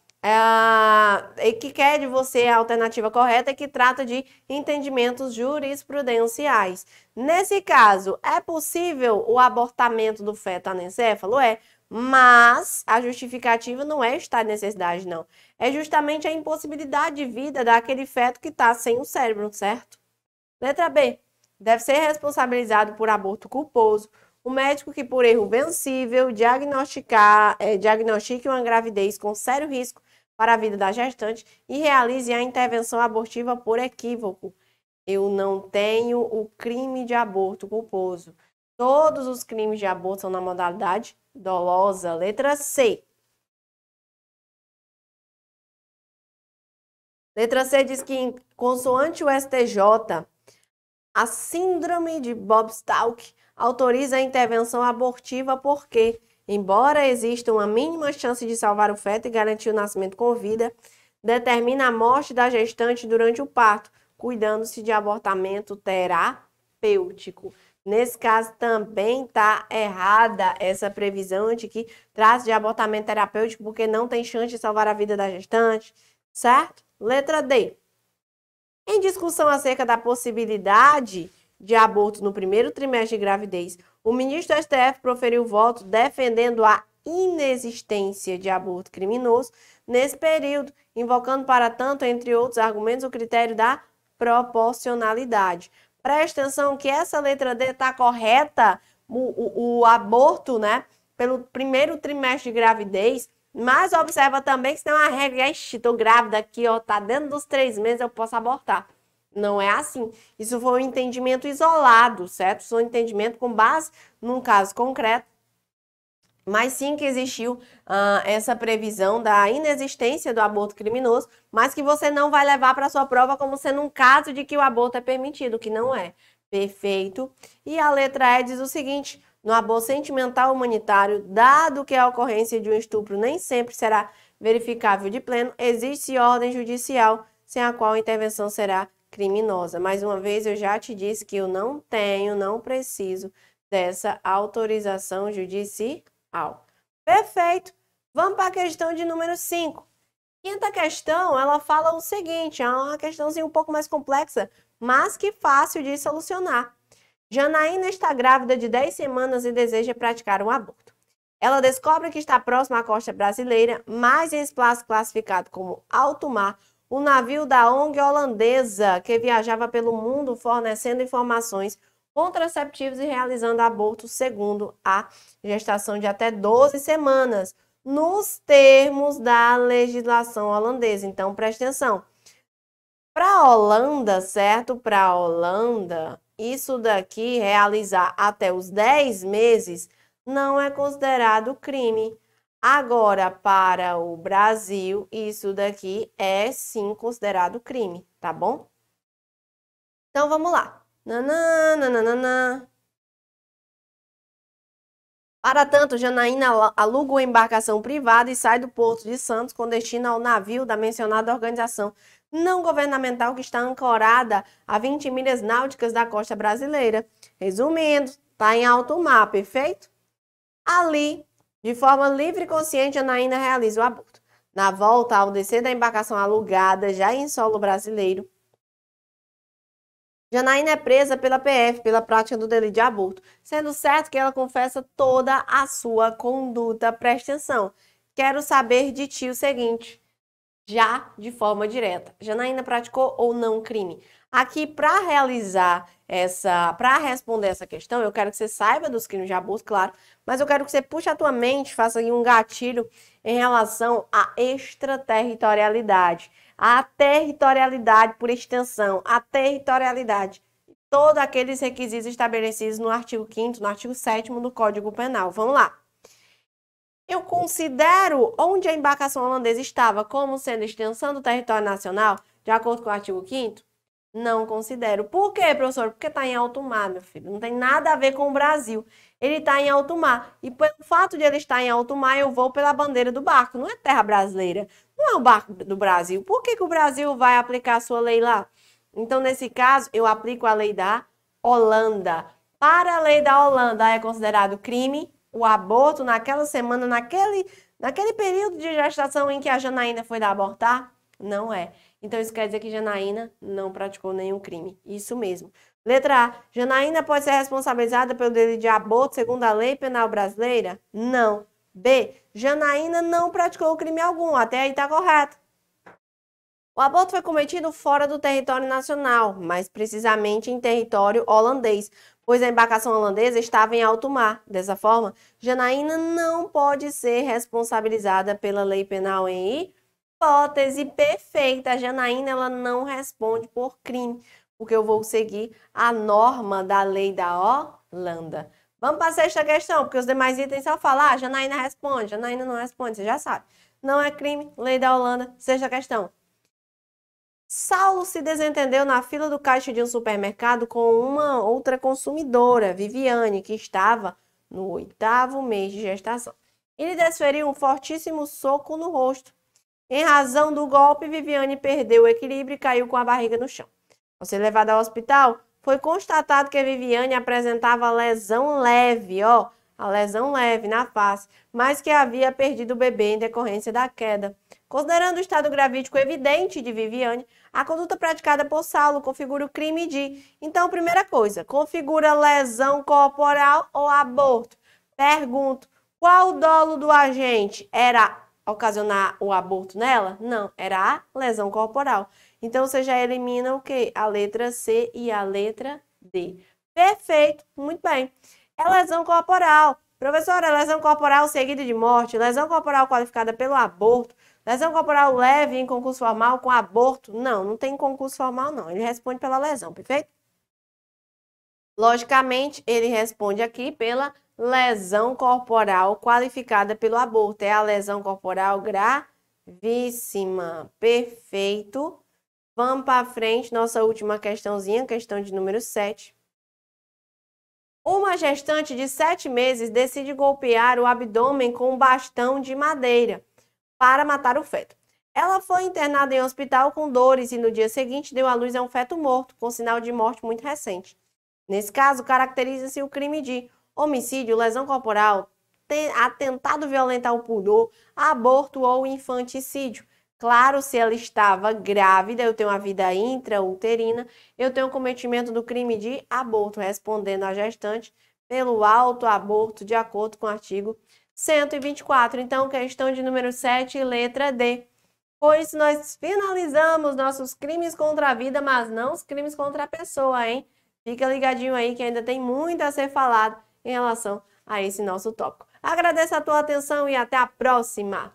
que quer de você a alternativa correta, que trata de entendimentos jurisprudenciais. Nesse caso, é possível o abortamento do feto anencéfalo? É. Mas a justificativa não é estar de necessidade, não. É justamente a impossibilidade de vida daquele feto que está sem o cérebro, certo? Letra B. Deve ser responsabilizado por aborto culposo o médico que, por erro vencível, diagnostique uma gravidez com sério risco para a vida da gestante e realize a intervenção abortiva por equívoco. Eu não tenho o crime de aborto culposo. Todos os crimes de aborto são na modalidade dolosa. Letra C. Letra C diz que, consoante o STJ, a síndrome de Bob-Stalk autoriza a intervenção abortiva porque, embora exista uma mínima chance de salvar o feto e garantir o nascimento com vida, determina a morte da gestante durante o parto, cuidando-se de abortamento terapêutico. Nesse caso, também está errada essa previsão de que trata de abortamento terapêutico porque não tem chance de salvar a vida da gestante, certo? Letra D. Em discussão acerca da possibilidade de aborto no primeiro trimestre de gravidez, o ministro do STF proferiu voto defendendo a inexistência de aborto criminoso nesse período, invocando, para tanto, entre outros argumentos, o critério da proporcionalidade. Preste atenção que essa letra D está correta. O aborto, né, pelo primeiro trimestre de gravidez, Mas observa também que isso não é uma regra. Ixi, tô grávida aqui, ó, tá dentro dos 3 meses, eu posso abortar. Não é assim. Isso foi um entendimento isolado, certo? Isso foi um entendimento com base num caso concreto. Mas sim que existiu essa previsão da inexistência do aborto criminoso, mas que você não vai levar para sua prova como sendo um caso de que o aborto é permitido, que não é. Perfeito. E a letra E diz o seguinte: no aborto sentimental humanitário, dado que a ocorrência de um estupro nem sempre será verificável de pleno, existe ordem judicial sem a qual a intervenção será criminosa. Mais uma vez, eu já te disse que eu não preciso dessa autorização judicial. Perfeito. Vamos para a questão de número 5. Quinta questão, ela fala o seguinte, é uma questãozinha um pouco mais complexa, mas que fácil de solucionar. Janaína está grávida de 10 semanas e deseja praticar um aborto. Ela descobre que está próxima à costa brasileira, mas em espaço classificado como alto mar, o navio da ONG holandesa que viajava pelo mundo fornecendo informações contraceptivos e realizando abortos segundo a gestação de até 12 semanas, nos termos da legislação holandesa. Então, preste atenção. Para a Holanda, certo? Para a Holanda, isso daqui, realizar até os 10 meses, não é considerado crime. Agora, para o Brasil, isso daqui é sim considerado crime, tá bom? Então, vamos lá. Nananana. Para tanto, Janaína aluga uma embarcação privada e sai do Porto de Santos com destino ao navio da mencionada organização não governamental que está ancorada a 20 milhas náuticas da costa brasileira. Resumindo, está em alto mar, perfeito? Ali, de forma livre e consciente, Janaína realiza o aborto. Na volta, ao descer da embarcação alugada, já em solo brasileiro, Janaína é presa pela PF pela prática do delito de aborto, sendo certo que ela confessa toda a sua conduta. Preste atenção. Quero saber de ti o seguinte, já de forma direta. Janaína praticou ou não crime? Aqui, para responder essa questão, eu quero que você saiba dos crimes de aborto, claro, mas eu quero que você puxe a tua mente, faça aí um gatilho em relação à extraterritorialidade. A territorialidade por extensão, a territorialidade, todos aqueles requisitos estabelecidos no artigo 5º, no artigo 7º do Código Penal. Vamos lá. Eu considero onde a embarcação holandesa estava como sendo extensão do território nacional, de acordo com o artigo 5º? Não considero. Por quê, professor? Porque está em alto mar, meu filho. Não tem nada a ver com o Brasil. Ele está em alto mar. E pelo fato de ele estar em alto mar, eu vou pela bandeira do barco. Não é terra brasileira. Não é o barco do Brasil. Por que o Brasil vai aplicar a sua lei lá? Então, nesse caso, eu aplico a lei da Holanda. Para a lei da Holanda, é considerado crime o aborto naquela semana, naquele período de gestação em que a Janaína foi dar abortar? Não é. Então, isso quer dizer que Janaína não praticou nenhum crime. Isso mesmo. Letra A. Janaína pode ser responsabilizada pelo delito de aborto segundo a lei penal brasileira? Não. B. Janaína não praticou crime algum. Até aí está correto. O aborto foi cometido fora do território nacional, mais precisamente em território holandês, pois a embarcação holandesa estava em alto mar. Dessa forma, Janaína não pode ser responsabilizada pela lei penal em hipótese perfeita. A Janaína ela não responde por crime, porque eu vou seguir a norma da lei da Holanda. Vamos para a sexta questão, porque os demais itens só falar, Janaína responde, Janaína não responde, você já sabe. Não é crime, lei da Holanda. Sexta questão. Saulo se desentendeu na fila do caixa de um supermercado com uma outra consumidora, Viviane, que estava no 8º mês de gestação. Ele desferiu um fortíssimo soco no rosto. Em razão do golpe, Viviane perdeu o equilíbrio e caiu com a barriga no chão. Ao ser levada ao hospital, foi constatado que a Viviane apresentava lesão leve, a lesão leve na face, mas que havia perdido o bebê em decorrência da queda. Considerando o estado gravídico evidente de Viviane, a conduta praticada por Saulo configura o crime de... Então, primeira coisa, configura lesão corporal ou aborto? Pergunto, qual o dolo do agente? Era ocasionar o aborto nela? Não, era a lesão corporal. Então, você já elimina o quê? A letra C e a letra D. Perfeito, muito bem. É lesão corporal. Professora, lesão corporal seguida de morte, lesão corporal qualificada pelo aborto, lesão corporal leve em concurso formal com aborto? Não, não tem concurso formal não, ele responde pela lesão, perfeito? Logicamente, ele responde aqui pela lesão corporal qualificada pelo aborto. É a lesão corporal gravíssima. Perfeito. Vamos para frente, nossa última questãozinha, questão de número 7. Uma gestante de 7 meses decide golpear o abdômen com um bastão de madeira para matar o feto. Ela foi internada em hospital com dores e no dia seguinte deu à luz a um feto morto, com sinal de morte muito recente. Nesse caso, caracteriza-se o crime de homicídio, lesão corporal, atentado violentar o pudor, aborto ou infanticídio. Claro, se ela estava grávida, eu tenho a vida intrauterina, eu tenho o cometimento do crime de aborto, respondendo a gestante pelo autoaborto, de acordo com o artigo 124. Então, questão de número 7, letra D. Com isso, nós finalizamos nossos crimes contra a vida, mas não os crimes contra a pessoa, hein? Fica ligadinho aí que ainda tem muito a ser falado em relação a esse nosso tópico. Agradeço a tua atenção e até a próxima!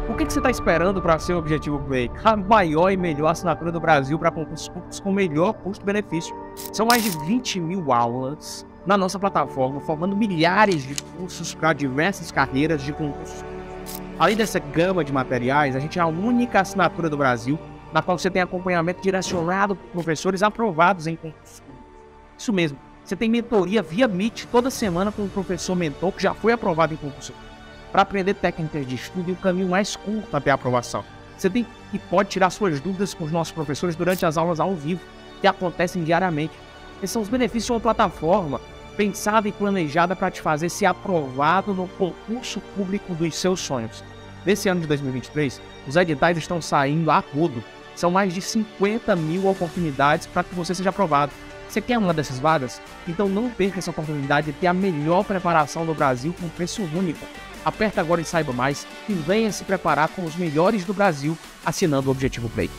O que você está esperando para ser o Objetivo Play? A maior e melhor assinatura do Brasil para concursos públicos com melhor custo-benefício. São mais de 20 mil aulas na nossa plataforma, formando milhares de cursos para diversas carreiras de concursos. Além dessa gama de materiais, a gente é a única assinatura do Brasil na qual você tem acompanhamento direcionado por professores aprovados em concursos públicos. Isso mesmo, você tem mentoria via Meet toda semana com um professor mentor que já foi aprovado em concurso para aprender técnicas de estudo e o caminho mais curto até a aprovação. Você tem e pode tirar suas dúvidas com os nossos professores durante as aulas ao vivo, que acontecem diariamente. Esses são os benefícios de uma plataforma pensada e planejada para te fazer ser aprovado no concurso público dos seus sonhos. Nesse ano de 2023, os editais estão saindo a rodo. São mais de 50 mil oportunidades para que você seja aprovado. Você quer uma dessas vagas? Então não perca essa oportunidade de ter a melhor preparação do Brasil com preço único. Aperta agora e saiba mais e venha se preparar com os melhores do Brasil assinando o Objetivo Play.